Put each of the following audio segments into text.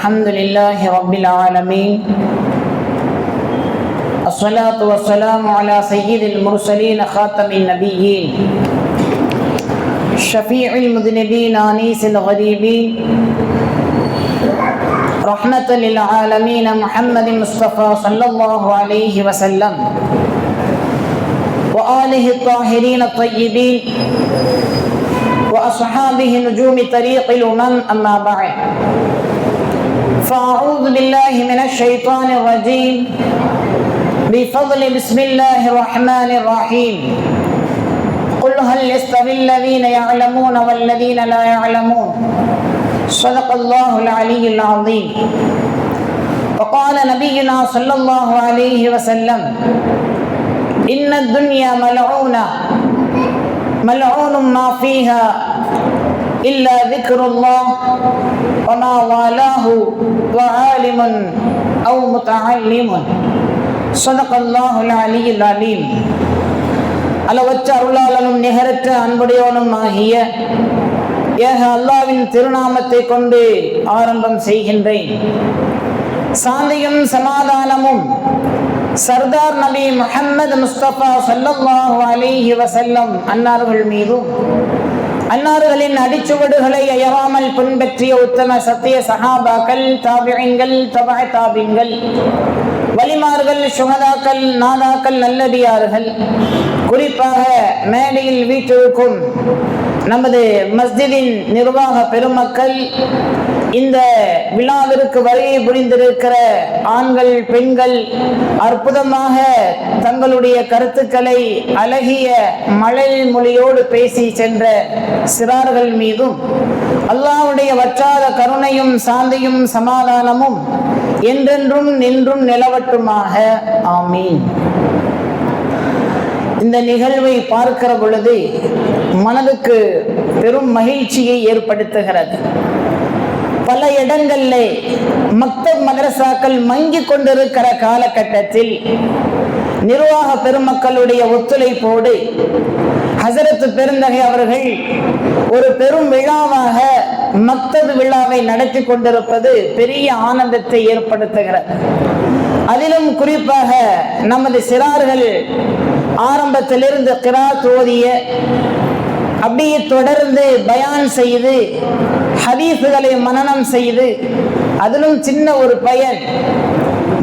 الحمد لله رب العالمين، الصلاة والسلام على سيد المرسلين خاتم النبيين شفيع المذنبين أنيس الغريبين رحمة للعالمين محمد مصطفى صلى الله عليه وسلم وآله الطاهرين الطيبين وأصحابه نجوم طريق الأمم. أما بعد، فأعوذ بالله من الشيطان الرجيم بفضل بسم الله الرحمن الرحيم. قل هل يستوي الذين يعلمون والذين لا يعلمون؟ صدق الله العلي العظيم. وقال نبينا صلى الله عليه وسلم: إن الدنيا ملعون ما فيها إلا ذكر الله وما والاه وعالم أو متعلم. صدق الله العلي العليم. அளவற்ற அருளாளனும் நிகரற்ற அன்புடையவனும் ஆகிய ஏக அல்லாஹ்வின் திருநாமத்தை கொண்டு ஆரம்பம் செய்கின்றேன். சாந்தியும் சமாதானமும் சர்தார் நபி முஹம்மது முஸ்தபா ஸல்லல்லாஹு அலைஹி வஸல்லம் அன்னார்கள் மீதும், அன்னார்களின் அடிச்சுவடுகளை அயராமல் பின்பற்றிய உத்தம சத்திய சஹாபாக்கள், தாபிஈன்கள், தபஅ தாபிஈன்கள், வலிமார்கள், சுஹதாக்கள், நாதாக்கள், நல்லடியார்கள், குறிப்பாக மேடையில் வீட்டிற்கும் நமது மஸ்ஜிதின் நிர்வாக பெருமக்கள், இந்த விழாவிற்கு வருகை புரிந்திருக்கிற ஆண்கள், பெண்கள், அற்புதமாக தங்களுடைய கருத்துக்களை அழகிய மழை மொழியோடு பேசி சென்ற சிறார்கள் மீதும் அல்லாஹ்வுடைய வற்றாத கருணையும் சாந்தியும் சமாதானமும் என்றென்றும் நின்றும் நிலவட்டுமாக. ஆமீன். இந்த நிகழ்வை பார்க்கிற பொழுது மனதுக்கு பெரும் மகிழ்ச்சியை ஏற்படுத்துகிறது. பல இடங்களில் மக்தப் மதரசாக்கள் மங்கிக் கொண்டிருக்கிற காலகட்டத்தில் நிர்வாக பெருமக்களுடைய ஒத்துழைப்போடு ஹசரத் பெருந்தகை அவர்கள் ஒரு பெரும் விழாவாக மக்தப் விழாவை நடத்தி கொண்டிருப்பது பெரிய ஆனந்தத்தை ஏற்படுத்துகிறது. அதிலும் குறிப்பாக நமது சிறார்கள் ஆரம்பத்திலிருந்து கிராத் ஓதிய, அப்படியே தொடர்ந்து பயான் செய்து ஹதீஸுகளை மனனம் செய்து, அதிலும் சின்ன ஒரு பையன்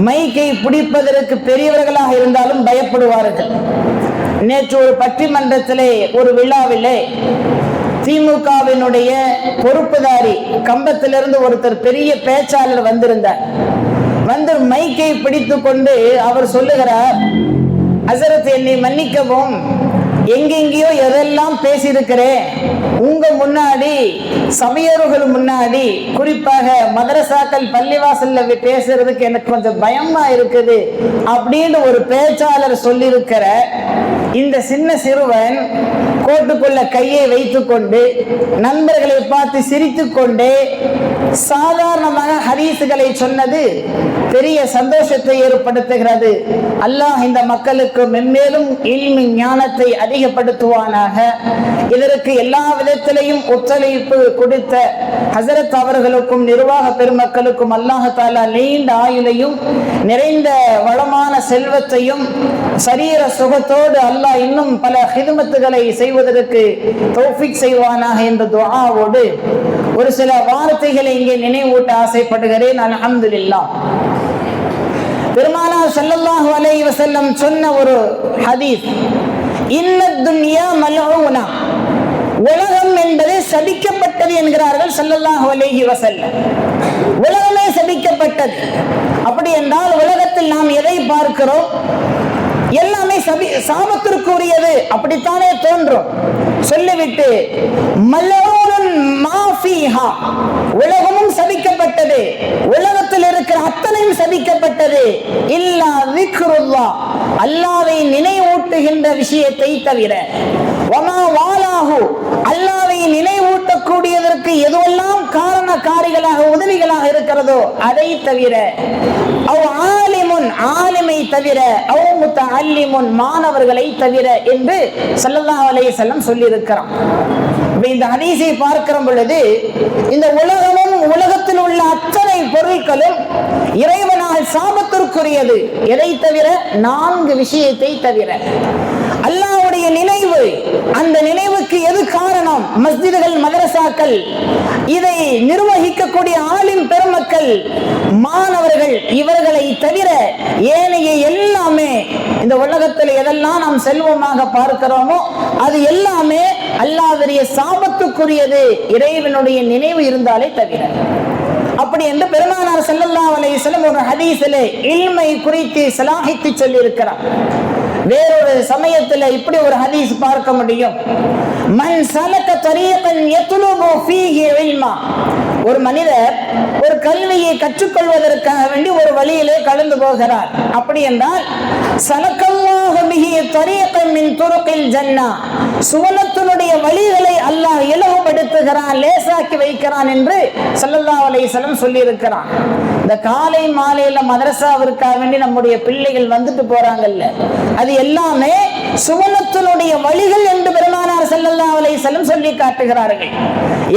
மைக்கை பிடிப்பதற்கு பெரியவர்களாக இருந்தாலும் பயப்படுவார்கள். நேற்று ஒரு பட்டிமன்றத்திலே ஒரு விழாவிலே திமுகவினுடைய பொறுப்புதாரி கம்பத்திலிருந்து ஒருத்தர் பெரிய பேச்சாளர் வந்திருந்தார். வந்து மைக்கை பிடித்து கொண்டு அவர் சொல்லுகிறார்: ஹஸரத், என்னை மன்னிக்கவும், எங்கெங்கேயோ எதெல்லாம் பேசியிருக்கிறேன், உங்க முன்னாடி சபையோர்கள் முன்னாடி, குறிப்பாக மதரசாக்கள் பள்ளிவாசல்ல பேசுறதுக்கு எனக்கு கொஞ்சம் பயமா இருக்குது அப்படின்னு ஒரு பேச்சாளர் சொல்லியிருக்கிற இந்த சின்ன சிறுவன் கோட்டுக்குள்ள கையை வைத்துக் கொண்டு நண்பர்களை பார்த்து சிரித்து கொண்டே சாதாரணமாக ஹதீஸுகளை சொன்னது பெரிய சந்தோஷத்தை ஏற்படுத்துகிறது. அல்லாஹ் இந்த மக்களுக்கு மென்மேலும் இல்மு ஞானத்தை அதிகப்படுத்துவானாக. இதற்கு எல்லா விதத்திலையும் ஒத்துழைப்பு கொடுத்த ஹஸரத் அவர்களுக்கும் நிர்வாக பெருமக்களுக்கும் அல்லாஹ் தஆலா நீண்ட ஆயுளையும் நிறைந்த வளமான செல்வத்தையும் சரீர சுகத்தோடு அல்லாஹ் இன்னும் பல ஹிதுமத்துகளை செய்வதற்கு தௌஃபீக் செய்வானாக என்ற துஆவோடு ஒரு சில வார்த்தைகளை இங்கே நினைவூட்ட ஆசைப்படுகிறேன். அல்ஹம்துலில்லாஹ். பெருமானார் ஸல்லல்லாஹு அலைஹி வஸல்லம் சொன்ன ஒரு ஹதீஸ்: இன்னத் துன்யா மல்ஊனா, உலகம் என்பது சபிக்கப்பட்டது என்கிறார்கள் ஸல்லல்லாஹு அலைஹி வஸல்லம். உலகமே சபிக்கப்பட்டது. அப்படி என்றால் உலகத்தில் நாம் எதை பார்க்கிறோம்? எல்லாமே சாபத்திற்குரியது, அப்படித்தானே தோன்றும். சொல்லிவிட்டு மல்ஊனுன் மா ஃபீஹா, உலகமும் சபிக்கப்பட்டது, உலகத்தில் இருக்கிற அத்தனையும் சபிக்கப்பட்டது, இல்லா திக்ருல்லாஹ், அல்லாஹ்வை நினைவூட்டுகின்ற விஷயத்தை தவிர, வமா வாலாஹு, அல்லாஹ்வை நினைவூட்டக்கூடியதற்கு எதுவெல்லாம் காரணக்காரிகளாக உதவிகளாக இருக்கிறதோ அதை தவிர, அவ் ஆலிமுன், ஆலிமை தவிர, அவ் முத்தஅல்லிமுன், மாணவர்களை தவிர என்று ஸல்லல்லாஹு அலைஹி வஸல்லம் சொல்லி இருக்கிறான். இந்த ஹதீஸை பார்க்கிற பொழுது இந்த உலகமும் உலகத்தில் உள்ள அத்தனை பொருள் சாபத்துக்குரியது. எதை தவிர? 4 விஷயத்தை தவிர. அல்லாஹ்வுடைய நினைவு, அந்த நினைவுக்கு எது காரணம்? மஸ்ஜிதுகள், மதரசாக்கள், இதை நிர்வகிக்கக்கூடிய ஆலிம் பெருமக்கள், மாணவர்கள், இவர்களை தவிர ஏனைய எல்லாமே இந்த உலகத்தில் எதெல்லாம் நாம் செல்வமாக பார்க்கிறோமோ அது எல்லாமே அல்லாஹ்வுடைய சாபத்துக்குரியது, இறைவனுடைய நினைவு இருந்தாலே தவிர. அப்படி என்று பெருமானார் ஸல்லல்லாஹு அலைஹி வஸல்லம் ஒரு ஹதீஸிலே இல்மை குறித்து ஸலாஹித்து சொல்லி இருக்கிறார். வேறொரு சமயத்தில் இப்படி ஒரு ஹதீஸ் பார்க்க முடியும். மன் சலக தரீகன் யத்லுபு ஃபீஹி இல்மா, ஒரு மனிதர் ஒரு கல்வியை கற்றுக்கொள்வதற்காக வேண்டி ஒரு வழியிலே கடந்து போகிறார். அப்படி என்றால் சலக்கல்லாஹு பிஹி தரீகன் மின் துருகில் ஜன்னah, சுவனத்தினுடைய வழிகளை அல்லாஹ் இலகுபடுத்துகிறான், லேசாக்கி வைக்கிறான் என்று ஸல்லல்லாஹு அலைஹி வஸல்லம் சொல்லி இருக்கிறான். இந்த காலை மாலையில மதரசாவிற்காக வேண்டி நம்முடைய பிள்ளைகள் வந்துட்டு போறாங்கல்ல, அது எல்லாமே சுவனத்தினுடைய வழிகள் என்று பெருமானார் ஸல்லல்லாஹு அலைஹி வஸல்லம் சொல்லி காட்டுகிறார்கள்.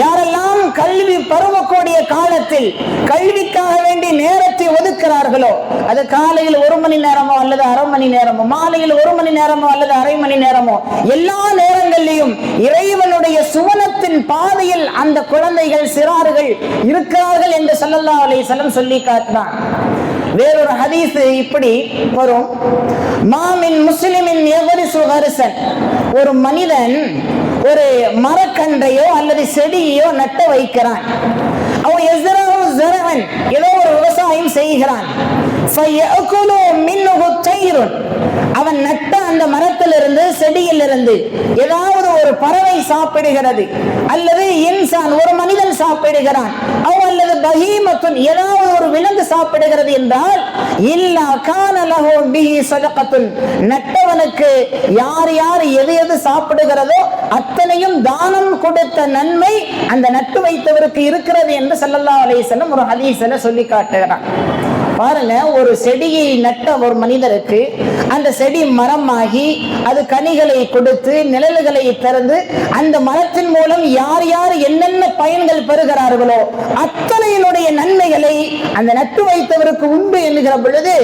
யாரெல்லாம் கல்வி பருவக்கூடிய காலத்தில் கல்விக்காக வேண்டி நேரத்தை ஒதுக்கிறார்களோ, அது காலையில் 1 மணி நேரமோ அல்லது அரை மணி நேரமோ, மாலையில் 1 மணி நேரமோ அல்லது அரை மணி நேரமோ, எல்லா நேரங்களிலும் இறைவனுடைய சுவனத்தின் பாதையில் அந்த குழந்தைகள், சிறார்கள் இருக்கிறார்கள் என்று ஸல்லல்லாஹு அலைஹி வஸல்லம் சொல்லி காட்டினார். வேறொரு ஹதீஸ் இப்படி வரும். மாமின் முஸ்லிமின் யவரிசு கர்சன், ஒரு மனிதன் ஒரு மரக்கன்றையோ அல்லது செடியோ நட்ட வைக்கிறான். அவன் யஸ்ரஹு ஸரஅன், ஏதோ ஒரு விவசாயம் செய்கிறான். ஃபயஅகுலு மின்ஹு தைருன், அவன் நட்ட அந்த மரத்திலிருந்து, செடியிலிருந்து ஏதாவது ஒரு பறவை சாப்பிடுகிறது, அல்லது இன்சான் ஒரு மனிதன் சாப்பிடுகிறான், அல்லது பஹீமத்துன் ஏதாவது ஒரு விலங்கு சாப்பிடுகிறது என்றால், இல்லா கான லஹு பிஹி ஸதகத்துன், நட்டவனுக்கு யார் யார் எது எது சாப்பிடுகிறதோ அத்தனையும் தானம் கொடுத்த நன்மை அந்த நட்டு வைத்தவருக்கு இருக்கிறது என்று ஸல்லல்லாஹு அலைஹி வஸல்லம் ஒரு ஹதீஸ்ல சொல்லி காட்டுகிறான். பாருங்க, ஒரு செடியை நட்ட ஒரு மனிதருக்கு அந்த செடி மரமாகி அது கனிகளை கொடுத்து நிழல்களை திறந்து அந்த மரத்தின் மூலம் யார் யார் என்னென்ன பயன்கள் பெறுகிறார்களோ அத்தனையினுடைய நன்மைகளை அந்த நட்டு வைத்தவருக்கு உண்டு என்கிற பொழுது,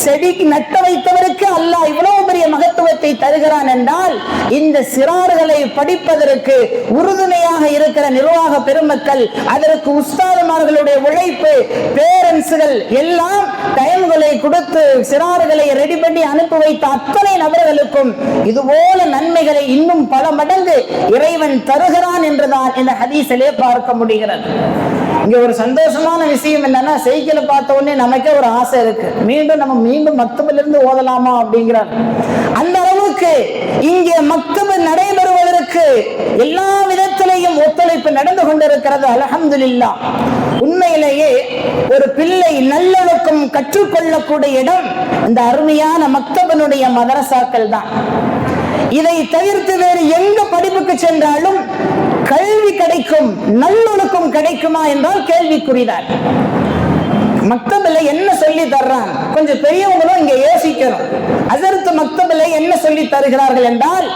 செடிக்கு நட்ட வைத்தவருக்கு அல்லாஹ் இவ்வளவு பெரிய மகத்துவத்தை தருகிறான் என்றால், இந்த சிறார்களை படிப்பதற்கு உறுதுணையாக இருக்கிற நிர்வாக பெருமக்கள், அதற்கு உஸ்தாதுமார்களுடைய உழைப்பு, பேரண்ட்ஸ்கள் எல்லாம் டைம்களை கொடுத்து சிறார்களை ரெடி பண்ணி அனுப்பி வைத்த அத்தனை நபர்களுக்கும் இதுபோல நன்மைகளை இன்னும் பல மடங்கு இறைவன் தருகிறான் என்றுதான் இந்த ஹதீஸிலே பார்க்க முடிகிறது. இங்க ஒரு சந்தோஷமான விஷயம் என்னன்னா, சைக்கிளை பார்த்த உடனே நமக்கே ஒரு ஆசை இருக்கு, மீண்டும் மக்தபிலிருந்து ஓதலாமா அப்படிங்கிறார். அந்த அளவுக்கு இங்கே மக்தபு நடைபெறுவதற்கு எல்லா விதத்திலையும் ஒத்துழைப்பு நடந்து கொண்டிருக்கிறது. அல்ஹம்துலில்லாஹ். உண்மையிலேயே ஒரு பிள்ளை நல்லொழுக்கம் கற்றுக்கொள்ளக்கூடிய இடம் இந்த அருமையான மக்தபனுடைய மதரசாக்கள் தான். இதை தவிர்த்து வேறு எங்க படிப்புக்கு சென்றாலும் கல்வி கிடைக்கும், நல்லொழுக்கம் கிடைக்குமா என்றால் கேள்விக்குறிதான். மக்தபில் என்ன சொல்லி தர்றாங்க? கொஞ்சம் பெரியவங்களும் இங்க யோசிக்கணும். அசர்த்து மக்தபில் என்ன சொல்லி தருகிறார்கள் என்றால்,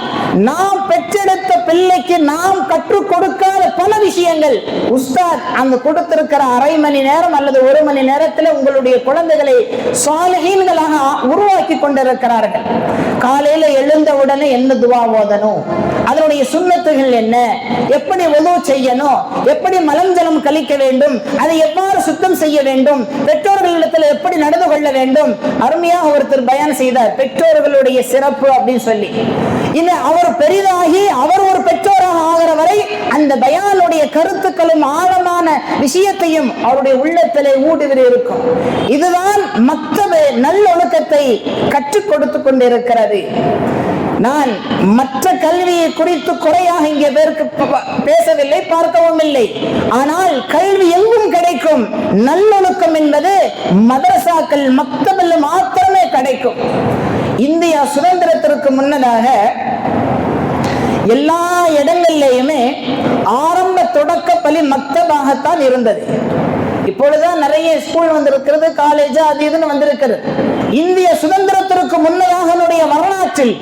நாம் பெற்றெடுத்த பிள்ளைக்கு நாம் கற்றுக் கொடுக்காத பல விஷயங்கள் உஸ்தாத் அங்க கொடுத்திருக்கிற அரை மணி நேரம் அல்லது 1 மணி நேரத்தில் உங்களுடைய குழந்தைகளை சாலிஹீன்களாக உருவாக்கி கொண்டிருக்கிறார்கள். காலையில எழுந்த உடனே என்ன துவா ஓதணும், அதனுடைய சுன்னத்துகள் என்ன, எப்படி வுது செய்யணும், எப்படி மலஞ்சலம் கழிக்க வேண்டும், அதை எவ்வாறு சுத்தம் செய்ய வேண்டும், பெற்றோர்களிடத்தில் எப்படி நடந்து கொள்ள வேண்டும். அருமையாக ஒருத்தர் பயான் செய்தார், பெற்றோர்களுடைய சிறப்பு அப்படின்னு சொல்லி. இன்னும் அவர் பெரிதாகி அவர் ஒரு பெற்றோராக ஆகிற வரை அந்த பயானுடைய கருத்துக்களும் ஆழமான விஷயத்தையும் அவருடைய உள்ளத்திலே ஊடுருவி இருக்கும். இதுதான் மக்தபு நல்லொழுக்கத்தை கற்றுக் கொடுத்து கொண்டிருக்கிறது. நான் மற்ற கல்வியை குறித்து குறையாக இங்கே பேருக்கு பேசவில்லை, பார்க்கவும் இல்லை. ஆனால் கல்வி எங்கும் கிடைக்கும். நல்லொழுக்கம் என்பது மதரசாக்கள், மக்தபில் மாத்திரமே கிடைக்கும். இந்தியா சுதந்திரத்திற்கு முன்னதாக எல்லா இடங்களிலேயுமே ஆரம்ப தொடக்க பள்ளி மக்தபாகத்தான் இருந்தது. இப்பொழுதுதான் நிறைய ஸ்கூல் வந்திருக்கிறது, காலேஜ் அது இதுன்னு வந்திருக்கிறது. இந்திய சுதந்திரத்திற்கு முன்னதாக வரலாற்றில்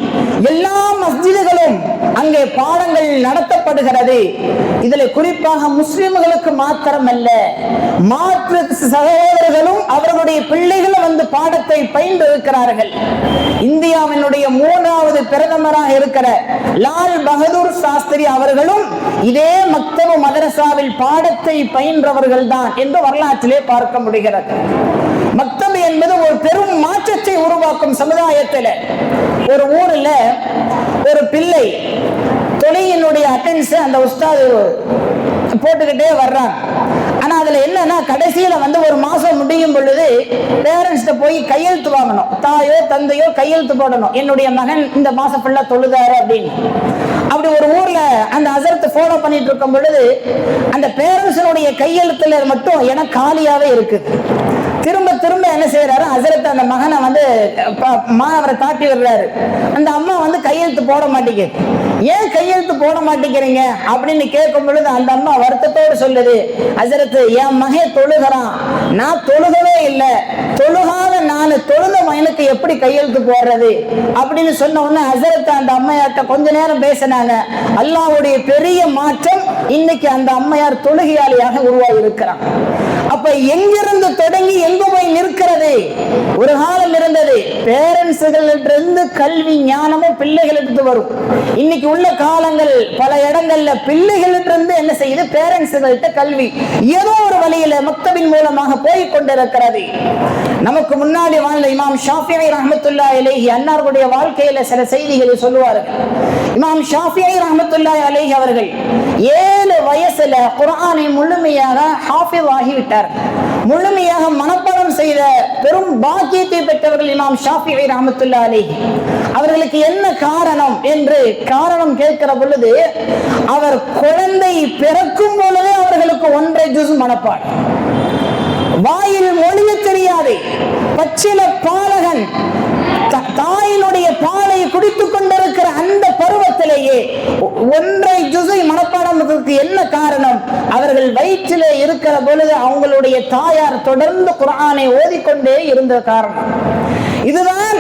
எல்லா மஸ்ஜிதுகளும் அங்கே பாடங்கள் நடத்தப்படுகிறது. இதில் குறிப்பாக முஸ்லிம்களுக்கு மாத்திரமல்ல, மாற்று சகோதரர்களும் அவர்களுடைய பிள்ளைகளும் வந்து பாடத்தை பயின்றிருக்கிறார்கள். இந்தியாவினுடைய 3வது பிரதமராக இருக்கிற லால் பகதூர் சாஸ்திரி அவர்களும் இதே மக்தபு மதரசாவில் பாடத்தை பயின்றவர்கள் தான் என்று வரலாற்றிலே பார்க்க முடிகிறது. மக்தபு என்பது ஒரு பெரும் மாற்றத்தை உருவாக்கும் சமுதாயத்தில். ஒரு ஊர்ல ஒரு பிள்ளை தொழிலினுடைய அட்டென்ஸ் அந்த உஸ்தாது போட்டுக்கிட்டே வர்றாங்க. ஆனா அதுல என்னன்னா கடைசியில வந்து ஒரு மாசம் முடியும் பொழுது பேரண்ட்ஸ்ட போய் கையெழுத்து வாங்கணும். தாயோ தந்தையோ கையெழுத்து போடணும், என்னுடைய மகன் இந்த மாசம் ஃபுல்லா தொழுதாரு அப்படின்னு. அப்படி ஒரு ஊர்ல அந்த ஹஸரத் ஃபாலோ பண்ணிட்டு இருக்கும் பொழுது அந்த பேரண்ட்ஸனுடைய கையெழுத்துல மட்டும் எனக்கு காலியாவே இருக்குது. திரும்ப திரும்ப என்ன செய்யறாரு, ஹஸரத் அந்த மகனை வந்து மாணவரை தாட்டி விடுறாரு. அந்த அம்மா வந்து கையெழுத்து போட மாட்டேங்குது. ஏன் கையெழுத்து போட மாட்டேங்கிறீங்க அப்படின்னு கேட்கும் பொழுது அந்த அம்மா வருத்தத்தோடு சொல்லுது, ஹஸரத் என் மகன் தொழுகிறான், நான் தொழுகவே இல்லை, தொழுகாத நான் தொழுத மகனுக்கு எப்படி கையெழுத்து போடுறது அப்படின்னு சொன்ன உடனே ஹஸரத் அந்த அம்மையார்ட்ட கொஞ்ச நேரம் பேசினாங்க. அல்லாஹ்வுடைய பெரிய மாற்றம், இன்னைக்கு அந்த அம்மையார் தொழுகையாளியாக உருவாகி இருக்கிறான். அப்ப எங்கிருந்து தொடங்கி எங்கு போய் நிற்கிறது? ஒரு காலம் இருந்தது பேரண்ட்ஸ்களிலிருந்து கல்வி ஞானமும் பிள்ளைகளிலிருந்து வரும். இன்னைக்கு உள்ள காலங்கள் பல இடங்கள்ல பிள்ளைகளிலிருந்து என்ன செய்யுது, பேரண்ட்ஸ்கள்ட்ட கல்வி ஏதோ ஒரு வழியில மக்தபின் மூலமாக போய் கொண்டிருக்கிறது. நமக்கு முன்னாடி வாழ்ந்த இமாம் ஷாஃபிஈ ரஹ்மத்துல்லாஹி அலைஹி அன்னாருடைய வாழ்க்கையில சில செய்திகளை சொல்லுவார்கள். இமாம் ஷாஃபிஈ ரஹ்மத்துல்லாஹி அலைஹி அவர்கள் 7 வயசுல குர்ஆனை முழுமையாக ஹாஃபிஸ் ஆகிவிட்டார். முழுமையாக மனப்பாடம் செய்த பெரும் பாக்கியத்தை பெற்றவர்கள் இமாம் ஷாஃபிஈ ரஹ்மத்துல்லாஹி அலைஹி. அவர்களுக்கு என்ன காரணம் என்று காரணம் கேட்கிற பொழுது, அவர் குழந்தை பிறக்கும் பொழுதே அவர்களுக்கு 1.5 ஜுஸ் மனப்பாடம், வாயில் மொழிய தெரியாது, பச்சில பாலகன் தாயினுடைய பாலை குடித்துக் கொண்டிருக்கிற அந்த பருவத்திலேயே 1.5 ஜுஸை மனப்பாடத்துக்கு என்ன காரணம்? அவர்கள் வயிற்றிலே இருக்கிற பொழுது அவங்களுடைய தாயார் தொடர்ந்து குர்ஆனை ஓதிக்கொண்டே இருந்த காரணம். இதுதான்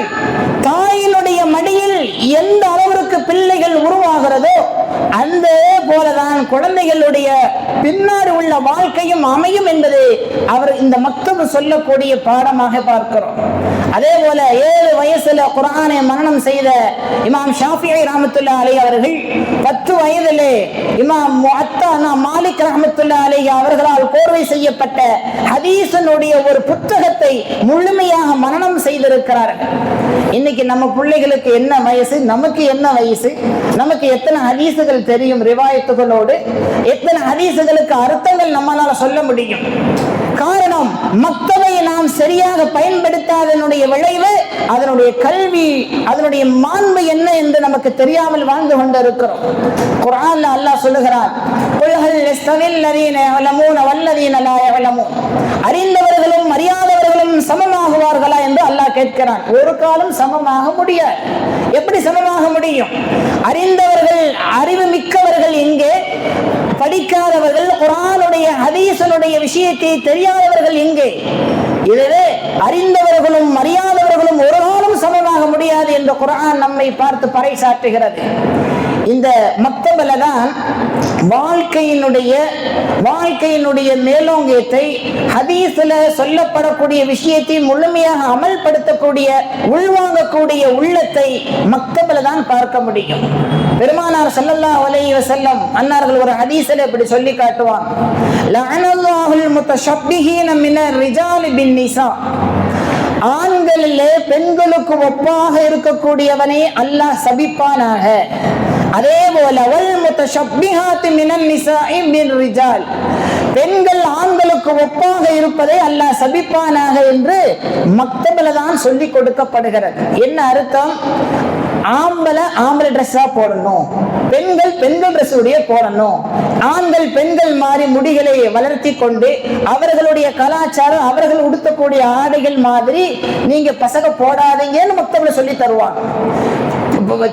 தாயினுடைய மடியில் எந்த அளவிற்கு பிள்ளைகள் உருவாகிறதோ அந்த போலதான் குழந்தைகளுடைய பின்னாடி உள்ள வாழ்க்கையும் அமையும் என்பது அவர் இந்த மக்தபு சொல்லக்கூடிய பாடமாக பார்க்கிறோம். அதே போல 7 வயசுல குர்ஆனை மனனம் செய்த இமாம் ஷாஃபிஈ ரஹ்மத்துல்லாஹி அலைஹி அவர்கள் 10 வயதிலே இமாம் முஅத்தா மாலிக் ரஹ்மத்துல்லாஹி அலைஹி அவர்களால் கோர்வை செய்யப்பட்ட ஹதீஸினுடைய ஒரு புத்தகத்தை முழுமையாக மனனம் செய்திருக்கிறார்கள். இன்னைக்கு நம்ம பிள்ளைகளுக்கு என்ன வயசு, நமக்கு என்ன வயசு, நமக்கு எத்தனை ஹதீஸுகள் தெரியும், ரிவாயத்துகளோடு எத்தனை ஹதீஸுகளுக்கு அர்த்தங்கள் நம்மளால சொல்ல முடியும்? காரணம், மக்தபை நாம் சரியாக பயன்படுத்தாதனுடைய விளைவு, அதனுடைய கல்வி, அதனுடைய மாண்பு என்ன என்று நமக்கு தெரியாமல் வாழ்ந்து கொண்டிருக்கிறோம். குர்ஆன்ல அல்லாஹ் சொல்லுகிறான், குல் ஹல் யஸ்தவில் லதீன யஅலமூன வல்லதீன லா யஅலமூன், அறிந்தவர்களும் அறியாதவர்களும் சமமாகுவார்களா என்று அல்லாஹ் கேட்கிறான். ஒரு காலம் சமமாக முடியாது. எப்படி சமமாக முடியும்? அறிந்தவர்கள், அறிவு மிக்கவர்கள் எங்கே? படிக்காதவர்கள், குர்ஆனுடைய ஹதீஸனுடைய விஷயத்தை தெரியாதவர்கள் எங்கே? இதுவே அறிந்தவர்களும் அறியாதவர்களும் ஒரு காலம் சமமாக முடியாது என்று குர்ஆன் நம்மை பார்த்து பறைசாற்றுகிறது. இந்த மக்தபல தான் வாழ்க்கையினுடைய மேலோங்கியத்தை, ஹதீஸ்ல சொல்லப்படக்கூடிய விஷயத்தை முழுமையாக அமல்படுத்தக்கூடிய, உள்வாங்கக்கூடிய உள்ளத்தை மக்தபல தான் பார்க்க முடியும். பெருமானார் ஸல்லல்லாஹு அலைஹி வஸல்லம் அன்னார்கள் ஒரு ஹதீஸ்ல இப்படி சொல்லி காட்டுவாங்க, லஅனல்லாஹுல் முத்தஷப்பிஹீன மினர் ரிஜாலி பின் நிசா, ஆண்களிலே பெண்களுக்கு ஒப்பாக இருக்கக்கூடியவனை அல்லாஹ் சபிப்பானாக. அதே போல வல் முத்தஷப்பிஹாத்தி மினன் நிசாஇ பின் ரிஜால், பெண்கள் ஆண்களுக்கு ஒப்பாக இருப்பதை அல்லாஹ் சபிப்பானாக என்று மக்தபல தான் சொல்லி கொடுக்கப்படுகிறது. என்ன அர்த்தம்? ஆம்பளை ட்ரெஸ்ஸா போடணும், பெண்கள் ட்ரெஸ் உடைய போடணும், ஆண்கள் பெண்கள் மாதிரி முடிகளை வளர்த்தி கொண்டு அவர்களுடைய கலாச்சாரம், அவர்கள் உடுத்தக்கூடிய ஆடைகள் மாதிரி நீங்க பசங்க போடாதீங்கன்னு மக்தபல சொல்லி தருவாங்க.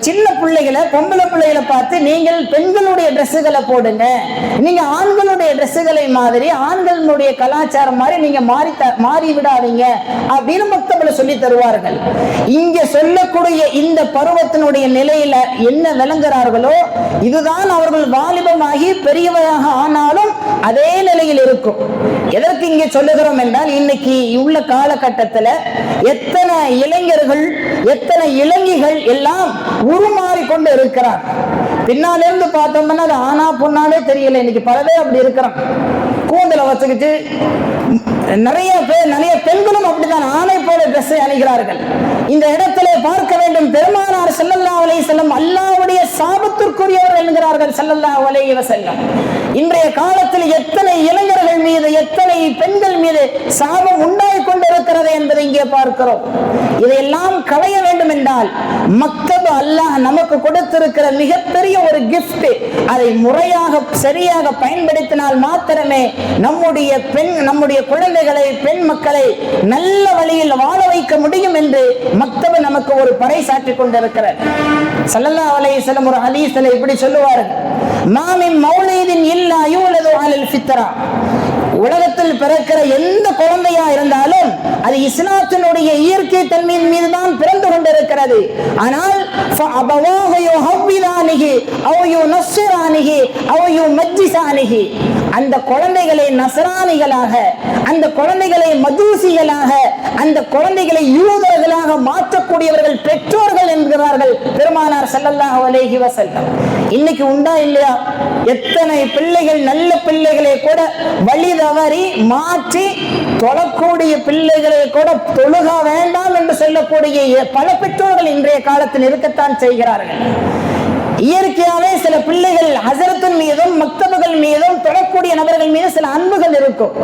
சின்ன பிள்ளைகளை, பொம்பளை பிள்ளைகளை பார்த்து நீங்கள் பெண்களுடைய ட்ரெஸ்ஸுகளை போடுங்க, நீங்க ஆண்களுடைய ட்ரெஸ்ஸுகளை மாதிரி, ஆண்களுடைய கலாச்சாரம் மாதிரி நீங்க மாறி விடாதீங்க அப்படின்னு மக்தபல சொல்லி தருவார்கள். இங்க சொல்லக்கூடிய இந்த பருவத்தினுடைய நிலையில என்ன விளங்குறார்களோ இதுதான் அவர்கள் வாலிபமாகி பெரியவராக ஆனாலும் அதே நிலையில் இருக்கும். எதற்கு இங்கே சொல்லுகிறோம் என்றால், இன்னைக்கு உள்ள காலகட்டத்தில் எத்தனை இளைஞர்கள் எத்தனை இளைஞர்கள் எல்லாம் உருமாறி கொண்டு இருக்கிறார். பின்னாலிருந்து பார்த்தோம்னா அது ஆனா பொண்ணாலே தெரியல. இன்னைக்கு பல பேர் அப்படி இருக்கிறான், கூந்தலை வச்சுக்கிட்டு. நிறைய பெண்களும் அப்படித்தான் ஆணை போல ட்ரெஸ்ஸை அணிகிறார்கள். இந்த இடத்துல பார்க்க வேண்டும், பெருமானார் ஸல்லல்லாஹு அலைஹி வஸல்லம் அல்லாஹ்வுடைய சாபத்திற்குரியவர் என்கிறார்கள் ஸல்லல்லாஹு அலைஹி வஸல்லம். இன்றைய காலத்தில் எத்தனை இளைஞர்கள் மீது எத்தனை பெண்கள் மீது சாபம் உண்டாகி கொண்டிருக்கிறது என்பதை இங்கே பார்க்கிறோம். இதையெல்லாம் களைய வேண்டும் என்றால் மக்தப் அல்லாஹ் நமக்கு கொடுத்திருக்கிற மிகப்பெரிய ஒரு கிஃப்ட். அதை முறையாக சரியாக பயன்படுத்தினால் மாத்திரமே நம்முடைய குழந்தைகளை பெண் மக்களை நல்ல வழியில் வாழ வைக்க முடியும் என்று மக்தப் நமக்கு ஒரு பறைசாற்றிக் கொண்டிருக்கிறார். ஸல்லல்லாஹு அலைஹி வஸல்லம் ஒரு ஹதீஸ்ல இப்படி சொல்லுவார்கள், மா மின் மௌலீதின் இல்லா யூலது அலல் ஃபித்ரா. உலகத்தில் பிறக்கிற எந்த குழந்தையா இருந்தாலும் அது இஸ்லாத்தினுடைய இயற்கை தன்மையின் மீது தான் பிறந்து கொண்டிருக்கிறது. ஆனால் அந்த குழந்தைகளை நசரானிகளாக, அந்த குழந்தைகளை மஜூசிகளாக, அந்த குழந்தைகளை யூதர்களாக மாற்றக்கூடியவர்கள் பெற்றோர்கள் என்கிறார்கள் பெருமானார் ஸல்லல்லாஹு அலைஹி வஸல்லம். இன்னைக்கு உண்டா இல்லையா? எத்தனை பிள்ளைகள் நல்ல பிள்ளைகளை கூட வழி தவறி மாற்றி தொழக்கூடிய பிள்ளைகளை கூட தொழுக வேண்டாம் என்று சொல்லக்கூடிய பல பெற்றோர்கள் இன்றைய காலத்தில் இருக்கத்தான் செய்கிறார்கள். இயற்கையாவே சில பிள்ளைகள் ஹஸரத்தின் மீதும் மக்தபுகள் மீதும் தொழக்கூடிய நபர்கள் மீது சில அன்புகள் இருக்கும்.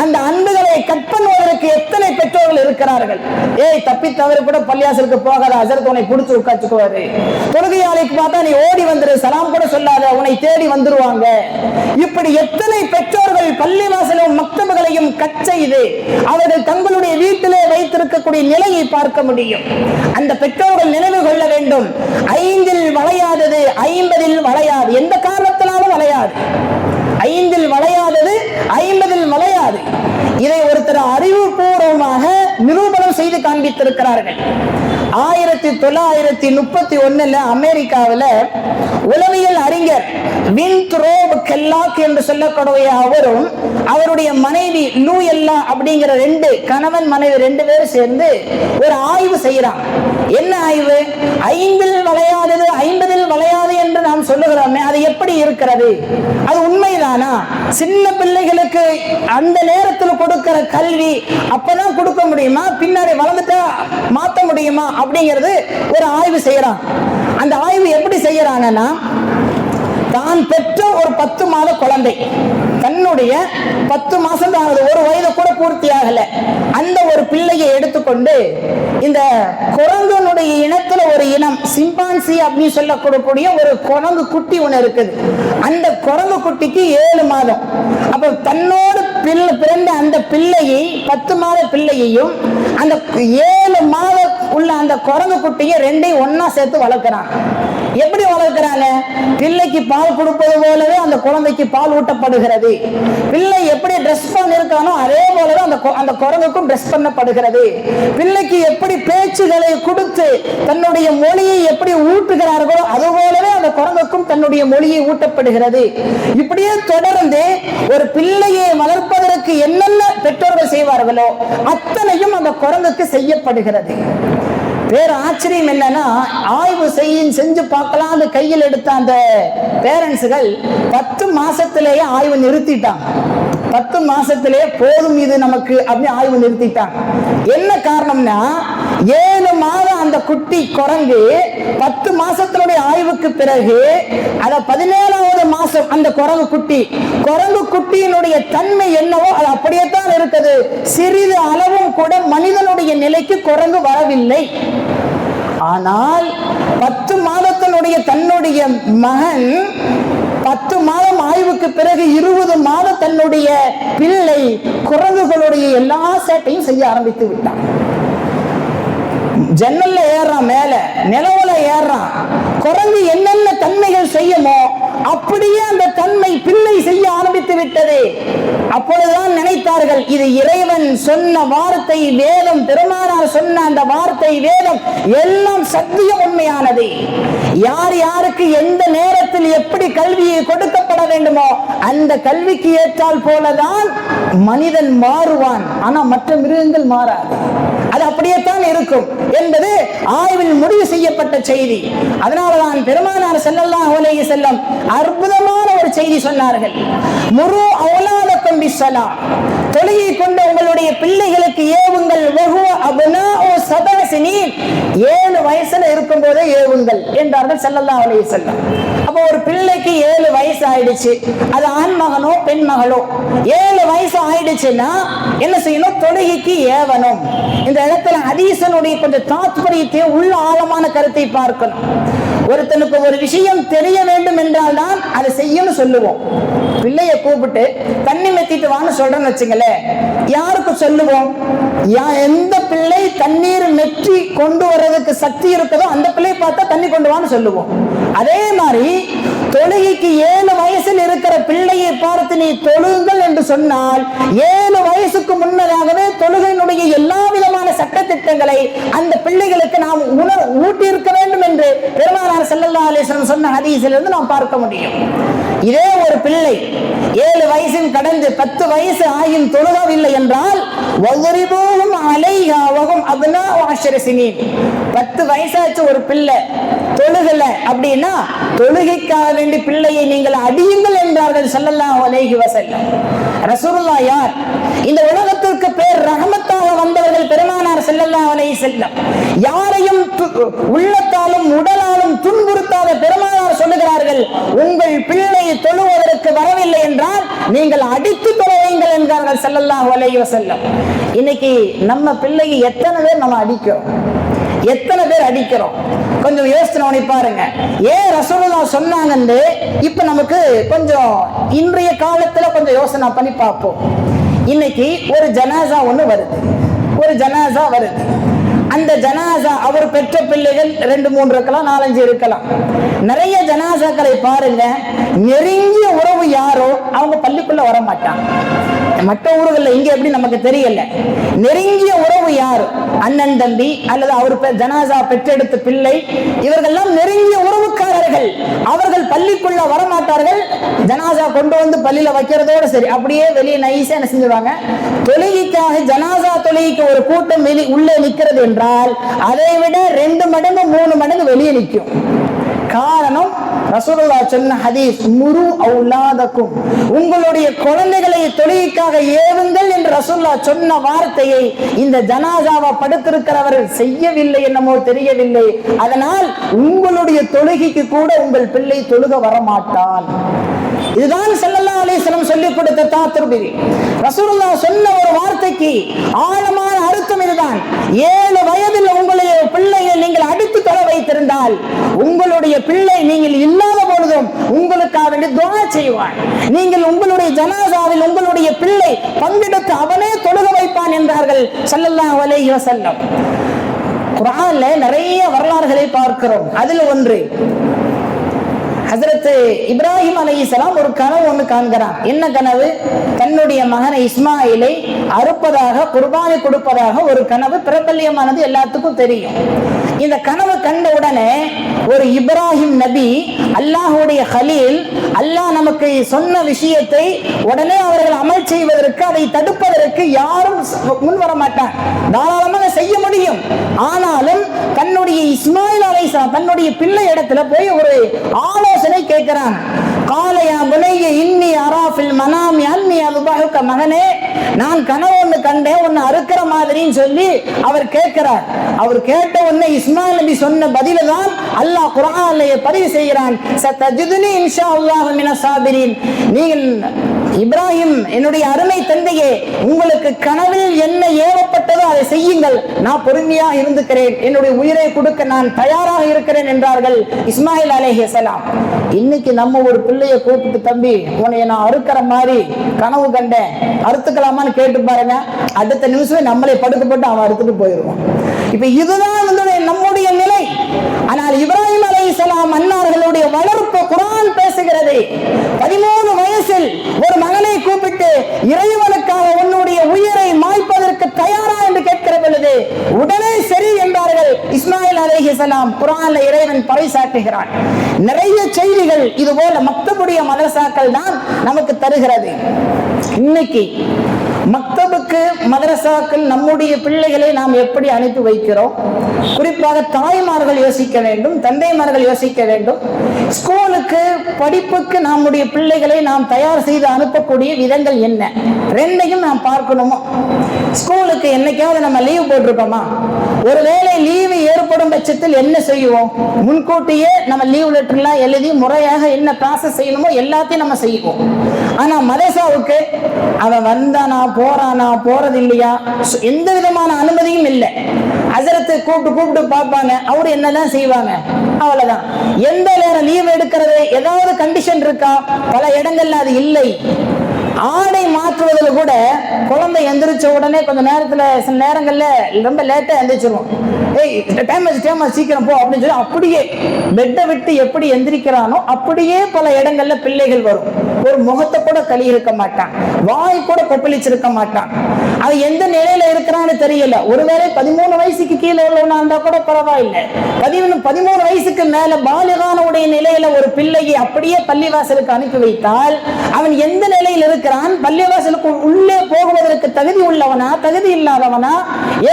அந்த அன்புகளை கட் பண்ணுவதற்கு எத்தனை பெற்றோர்கள் இருக்கிறார்கள். ஏய், தப்பி தவறு கூட பள்ளியாசலுக்கு போகாத, ஹஸரத் உன்னை பிடிச்சு உட்காச்சுக்குவாரு. தொழுகையாளிக்கு பார்த்தா நீ ஓடி வந்துரு, சலாம் கூட சொல்லாத, உன்னை தேடி வந்துருவாங்க. இப்படி எத்தனை பெற்றோர்கள் பள்ளிவாசலும் மக்தபுகளையும் கட் செய்து அவர்கள் தங்களுடைய வீட்டிலே வைத்திருக்கக்கூடிய நிலையை பார்க்க முடியும். அந்த பெற்றோர்கள் நினைவு கொள்ள வேண்டும், 5இல் வளையாதது 50இல் வளையாது. எந்த காரணத்தினாலும் வளையாது. 5இல் வளையாதது 50இல் வளையாது. இதை ஒருத்தர் அறிவுபூர்வமாக நிரூபணம் செய்து காண்பித்திருக்கிறார்கள். 1931 அமெரிக்காவில் உளவியல் அறிஞர் வின்த்ரோப் கெல்லாக் என்று சொல்லக்கூடிய அவரும் அவருடைய மனைவி லூயெல்லா அப்படிங்கிற கணவன் மனைவி 2 பேரும் சேர்ந்து ஒரு ஆய்வு செய்யறாங்க. என்ன ஆய்வு? 5இல் வளையாதது 50இல் வளையாது என்று நாம் சொல்லுகிறோமே, அது எப்படி இருக்கிறது? அது உண்மைதானா? சின்ன பிள்ளைகளுக்கு அந்த நேரத்தில் கொடுக்கிற கல்வி அப்பதான் கொடுக்க முடியுமா? பின்னாடி வளர்ந்துட்டா மாத்த முடியுமா? அப்படிங்கிறது ஒரு ஆய்வு செய்யறாங்க. அந்த ஆய்வு எப்படி செய்யறாங்கன்னா, தான் பெற்ற ஒரு 10 மாத குழந்தை, தன்னுடைய 10 மாசம் தான், 1 வயது கூட பூர்த்தி ஆகல, அந்த ஒரு பிள்ளையை எடுத்துக்கொண்டு இந்த குரங்கனுடைய இனத்துல ஒரு இனம் சிம்பான்சி அப்படின்னு சொல்லக்கூடிய ஒரு குரங்கு குட்டி ஒண்ணு இருக்குது. அந்த குரங்கு குட்டிக்கு 7 மாதம். அப்ப தன்னோடு பிறந்த அந்த பிள்ளையை 10 மாத பிள்ளையையும் அந்த 7 மாத உள்ள அந்த குரங்கு குட்டியை 2ஐயும் ஒன்னா சேர்த்து வளர்க்கிறாங்க. எப்படி வளர்க்கிறாங்க? பிள்ளைக்கு பால் கொடுப்பது போலவே அந்த குழந்தைக்கு பால் ஊட்டப்படுகிறது. பிள்ளை எப்படி ட்ரெஸ் பண்ணிருக்கானோ அதே போலவே அந்த குரங்குக்கும் ட்ரெஸ் பண்ணப்படுகிறது. பிள்ளைக்கு எப்படி பேச்சுகளை கொடுத்து தன்னுடைய மொழியை எப்படி ஊட்டுகிறார்களோ அது போலவே அந்த குரங்குக்கும் தன்னுடைய மொழியை ஊட்டப்படுகிறது. இப்படியே தொடர்ந்து ஒரு பிள்ளையை வளர்ப்பதற்கு என்னென்ன பெற்றோர்கள் செய்வார்களோ அத்தனையும் அந்த குரங்குக்கு செய்யப்படுகிறது. வேற ஆச்சரியம் என்னன்னா, ஆய்வு செஞ்சு பார்க்கலாம் கையில் எடுத்த அந்த பேரண்ட்ஸுகள் 10 மாசத்திலேயே ஆய்வு நிறுத்திட்டாங்க. 10 மாசத்திலேயே போதும் இது நமக்கு அப்படி ஆய்வு நிறுத்திட்டாங்க. என்ன காரணம்னா, 7 மாதம் அந்த குட்டி குரங்கு 10 மாசத்தினுடைய ஆய்வுக்கு பிறகு அத 17வது மாசம் அந்த குரங்கு குட்டியினுடைய தன்மை என்னவோ அது அப்படியே தான் இருக்குது. சிறிது அளவும் கூட மனிதனுடைய நிலைக்கு குரங்கு வரவில்லை. ஆனால் 10 மாதத்தினுடைய தன்னுடைய மகன் 10 மாதம் ஆய்வுக்கு பிறகு 20 மாதம் தன்னுடைய பிள்ளை குரங்குகளுடைய எல்லா சேட்டையும் செய்ய ஆரம்பித்து விட்டான். ஜன்னல்ல ஏறான், மேல நிலவுல ஏறான். குரங்கு என்னென்ன தன்மைகள் செய்யுமோ அப்படியே அந்த தன்மை பிள்ளை செய்ய ஆரம்பித்து விட்டது. அப்பொழுதுதான் நினைத்தார்கள், இது இறைவன் சொன்ன வார்த்தை வேதம், பெருமானார் சொன்ன அந்த வார்த்தை வேதம் எல்லாம் சத்தியம், உண்மையானது. யார் யாருக்கு எந்த நேரத்தில் எப்படி கல்வியை கொடுக்கப்பட ஏற்பட வேண்டுமோ அந்த கல்விக்கு ஏற்றால் போலதான் மனிதன் மாறுவான். ஆனா மற்ற மிருகங்கள் மாறாது, அது அப்படியே தான் இருக்கும் என்பது ஆய்வில் முடிவு செய்யப்பட்ட செய்தி. அதனாலதான் பெருமானார் ஸல்லல்லாஹு அலைஹி வஸல்லம் அற்புதமான ஒரு செய்தி சொன்னார்கள். முரு அவுலாதக்கும் பிஸ்ஸலாம், தொழுகை கொண்டு உங்களுடைய பிள்ளைகளுக்கு ஏவுங்கள். வஹுவ அப்னாஉ சபஅ சினீன், 7 வயசுல இருக்கும் போதே ஏவுங்கள் என்றார்கள் ஸல்லல்லாஹு அலைஹி வஸல்லம். அப்போ ஒரு பிள்ளைக்கு 7 வயசு ஆயிடுச்சு, அது ஆண் மகனோ பெண் மகளோ, 7 வயசு ஆயிடுச்சுன்னா என்ன செய்யணும்? தொழுகைக்கு ஏவணும். இந்த இடத்துல ஹதீஸனுடைய கொஞ்சம் தாத்பரியத்தை, உள்ள ஆழமான கருத்தை பார்க்கணும். ஒருத்தனுக்கு ஒரு விஷயம் தெரிய வேண்டும் என்றால் தான் அதை செய்யணும் சொல்லுவோம். பிள்ளைய கூப்பிட்டு தண்ணி மெத்திட்டு வான்னு சொல்றேன்னு வச்சுங்களேன், யாருக்கு சொல்லுவோம்? எந்த பிள்ளை தண்ணீர் மெற்றி கொண்டு வர்றதுக்கு சக்தி இருக்குதோ அந்த பிள்ளை பார்த்தா தண்ணி கொண்டு வான்னு சொல்லுவோம். அதே மாதிரி தொழுகைக்கு 7 வயசில் இருக்கிற பிள்ளையை பார்த்து நீ தொழுங்கள் என்று சொன்னால் 7 வயசுக்கு முன்னதாகவே தொழுகையினுடைய எல்லா விதமான சட்டத்திட்டங்களை அந்த பிள்ளைகளுக்கு நாம் ஊட்டி இருக்க வேண்டும் என்று பெருமானார் ஸல்லல்லாஹு அலைஹி வஸல்லம் சொன்ன ஹதீஸிலிருந்து நாம் பார்க்க முடியும். இதே ஒரு பிள்ளை 7 வயசில் கடந்து 10 வயசு ஆயும் தொழுகவில்லை என்றால் 10 வயசாச்சு ஒரு பிள்ளை தொழுகல அப்படின்னா தொழுகைக்காக வேண்டி பிள்ளையை நீங்கள் அடியுங்கள் என்றார்கள் ஸல்லல்லாஹு அலைஹி வஸல்லம். ரசூலுல்லாஹ் யார்? இந்த உலகத்திற்கு பேர் ரஹமத்தாக வந்தவர்கள் பெருமானார் ஸல்லல்லாஹு அலைஹி வஸல்லம். யாரையும் உள்ளத்தாலும் உடலாலும் துன்புறுத்தாத பெருமானார் சொல்லுகிறார்கள், உங்கள் பிள்ளை தொழுவதற்கு வரவில்லை என்றால் நீங்கள் அடித்து தொழுவீங்கள் என்றார்கள் ஸல்லல்லாஹு அலைஹி வஸல்லம். இன்னைக்கு நம்ம பிள்ளையை எத்தனை பேர் நம்ம அடிக்கிறோம், எத்தனை பேர் அடிக்கிறோம்? கொஞ்சம் யோசனை பாருங்க. ஏன் ரசூலுல்லாஹ் சொன்னாங்கன்னு இப்ப நமக்கு கொஞ்சம் இன்றைய காலத்துல கொஞ்சம் யோசனை பண்ணி பார்ப்போம். இன்னைக்கு ஒரு ஜனாசா ஒண்ணு வருது, ஒரு ஜனாசா வருது. அந்த ஜனாசா அவர் பெற்ற பிள்ளைகள் 2-3 இருக்கலாம், 4-5 இருக்கலாம். நிறைய ஜனாசாக்களை பாருங்க, நெருங்கிய உறவு யாரோ அவங்க பள்ளிக்குள்ள வர மாட்டாங்க. மற்ற ஊர்களில் இங்க எப்படி நமக்கு தெரியல. நெருங்கிய உறவு யாரு? அண்ணன் தம்பி அல்லது அவர் ஜனாசா பெற்றெடுத்த பிள்ளை, இவர்கள்லாம் நெருங்கிய உறவுக்காரர்கள். அவர்கள் பள்ளிக்குள்ள வரமாட்டார்கள். ஜனாசா கொண்டு வந்து பள்ளியில வைக்கிறதோட சரி, அப்படியே வெளியே நைஸா என்ன செஞ்சுருவாங்க? தொழுகைக்காக ஜனாசா தொழுகைக்கு ஒரு கூட்டம் உள்ளே நிற்கிறது என்றால் அதை விட 2 மடங்கு 3 மடங்கு வெளியே நிற்கும். காரணம் ரசூலுல்லாஹ் சொன்ன ஹதீஸ், முரு அவுலாதக்கும், உங்களுடைய குழந்தைகளை தொழுகைக்காக ஏவுங்கள் என்று ரசூலுல்லாஹ் சொன்ன வார்த்தையை இந்த ஜனாசாவை படுத்திருக்கிறவர்கள் செய்யவில்லை, என்னமோ தெரியவில்லை. அதனால் உங்களுடைய தொழுகைக்கு கூட உங்கள் பிள்ளை தொழுக வரமாட்டான். இதுதான் ஸல்லல்லாஹு அலைஹி வஸல்லம் சொல்லிக் கொடுத்த தாத்ருபி. ரசூலுல்லாஹ் சொன்ன ஒரு வார்த்தைக்கு ஆழமான அர்த்தம் இதுதான். 7 வயதில் உங்களுடைய பிள்ளையை நீங்கள் அடித்து தொழ வைத்திருந்தால் உங்களுடைய பிள்ளை நீங்கள் இல்லாத பொழுதும் உங்களுக்காக வேண்டி துஆ செய்வான். நீங்கள் உங்களுடைய ஜனாசாவில் உங்களுடைய பிள்ளை பங்கெடுத்து அவனே தொழுக வைப்பான் என்றார்கள் ஸல்லல்லாஹு அலைஹி வஸல்லம். குர்ஆன்ல நிறைய வரலாறுகளை பார்க்கிறோம். அதில் ஒன்று, ஹஜ்ரத் இப்ராஹிம் அலைஹிஸ்ஸலாம் ஒரு கனவு ஒன்று காண்கிறான். என்ன கனவு? தன்னுடைய மகனை இஸ்மாயிலை அறுப்பதாக, குர்பானை கொடுப்பதாக ஒரு கனவு பிரபல்யமானது எல்லாத்துக்கும் தெரியும். இந்த கனவு கண்ட உடனே ஒரு இப்ராஹிம் நபி, அல்லாஹுடைய கலீல், அல்லாஹ் நமக்கு சொன்ன விஷயத்தை உடனே அவர்கள் அமல் செய்வதற்கு, அதை தடுப்பதற்கு யாரும் முன் வர மாட்டார். தாராளமாக செய்ய முடியும். ஆனாலும் தன்னுடைய இஸ்மாயில் அலைஹிஸ்ஸலாம் தன்னுடைய பிள்ளை இடத்துல போய் ஒரு ஆலோசனை கேட்கிறான். காலையா புனைய இன்னி அராஃபில் மனாமி அன்னி அதுபஹுக, மகனே நான் கனவு ஒன்று கண்டேன், ஒன்னு அறுக்கிற மாதிரின்னு சொல்லி அவர் கேட்கிறார். அவர் கேட்ட உடனே இஸ்மாயில் நபி சொன்ன பதில தான் அல்லாஹ் குர்ஆன்ல பதிவு செய்கிறான். சதஜிதுனி இன்ஷா அல்லாஹ் மினஸ் சாபிரீன். நீங்கள் இப்ராஹிம், என்னுடைய அருமை தந்தையே, உங்களுக்கு கனவில் என்ன ஏவப்பட்டதோ அதை செய்யுங்கள், நான் பொறுமையாக இருந்துக்கிறேன், என்னுடைய உயிரை கொடுக்க நான் தயாராக இருக்கிறேன் என்றார்கள் இஸ்மாயில் அலைஹிஸ்ஸலாம். இன்னைக்கு நம்ம ஒரு பிள்ளைய கூப்பிட்டு, தம்பி உன்னை நான் அறுக்கிற மாதிரி கனவு கண்டேன், அறுத்துக்கலாமான்னு கேட்டு பாருங்க, அடுத்த நிமிஷமே நம்மளை படுக்க போட்டு அவன் அறுத்துட்டு போயிடுவான். இப்ப இதுதான் நம்முடைய நிலை. ஆனால் இப்ராஹிம் அலைஹிஸ்ஸலாம் அன்னார்களுடைய வளர்ப்பு குர்ஆன் பேசுகிறது. 13 வயசில் ஒரு மகனை கூப்பிட்டு, இறைவனுக்காக உன்னுடைய உயிரை மாய்ப்பதற்கு தயாரா என்று கேட்கிற பொழுது உடனே சரி என்றார்கள் இஸ்மாயில் அலைஹிஸ்ஸலாம் குர்ஆன்ல இறைவன் பறைசாற்றுகிறான். நிறைய செய்திகள் இது போல மக்தபுடைய மதரசாக்கள் தான் நமக்கு தருகிறது. இன்னைக்கு மக்தபுக்கு மதரசாக்கள் நம்முடைய பிள்ளைகளை நாம் எப்படி அனுப்பி வைக்கிறோம்? குறிப்பாக தாய்மார்கள் யோசிக்க வேண்டும், தந்தைமார்கள் யோசிக்க வேண்டும். ஸ்கூலுக்கு படிப்புக்கு நம்முடைய பிள்ளைகளை நாம் தயார் செய்து அனுப்பக்கூடிய விதங்கள் என்ன, ரெண்டையும் நாம் பார்க்கணுமோ. ஸ்கூலுக்கு என்னைக்காவது நம்ம லீவ் போட்டிருக்கோமா? ஒருவேளை லீவு ஏற்படும் பட்சத்தில் என்ன செய்வோம்? முன்கூட்டியே நம்ம லீவ் லெட்டர்லாம் எழுதி முறையாக என்ன ப்ராசஸ் செய்யணுமோ எல்லாத்தையும் நம்ம செய்வோம். ஆனா மதரசாவுக்கு அவன் வந்தானா போறானா போறது இல்லையா எந்த விதமான அனுமதியும் இல்லை. ஹஜரத்தை கூப்பிட்டு பார்ப்பாங்க, அவரு என்னதான் செய்வாங்க, அவ்வளவுதான். எந்த நேரம் லீவ் எடுக்கிறது ஏதாவது கண்டிஷன் இருக்கா? பல இடங்கள்ல அது இல்லை. ஆடை மாற்றுவதில் கூட குழந்தை எந்திரிச்ச உடனே கொஞ்சம் நேரத்துல சில நேரங்கள்ல ரொம்ப லேட்டா எந்திரிச்சிருவோம். டைம் சீக்கிரம் போ அப்படின்னு சொல்லி அப்படியே பெட்டை விட்டு எப்படி எந்திரிக்கிறானோ அப்படியே பல இடங்கள்ல பிள்ளைகள் வரும். ஒரு முகத்தை கூட கழி இருக்க மாட்டான், வாய் கூட கொப்பளிச்சிருக்க மாட்டான். அது எந்த நிலையில இருக்கிறான்னு தெரியல. ஒருவேளை 13 வயசுக்கு கீழே உள்ளவனா இருந்தா கூட பரவாயில்லை. 13 வயசுக்கு மேல பாலிகான உடைய நிலையில ஒரு பிள்ளையை அப்படியே பள்ளிவாசலுக்கு அனுப்பி வைத்தால் அவன் எந்த நிலையில் இருக்கிறான், பள்ளிவாசலுக்கு உள்ளே போகுவதற்கு தகுதி உள்ளவனா தகுதி இல்லாதவனா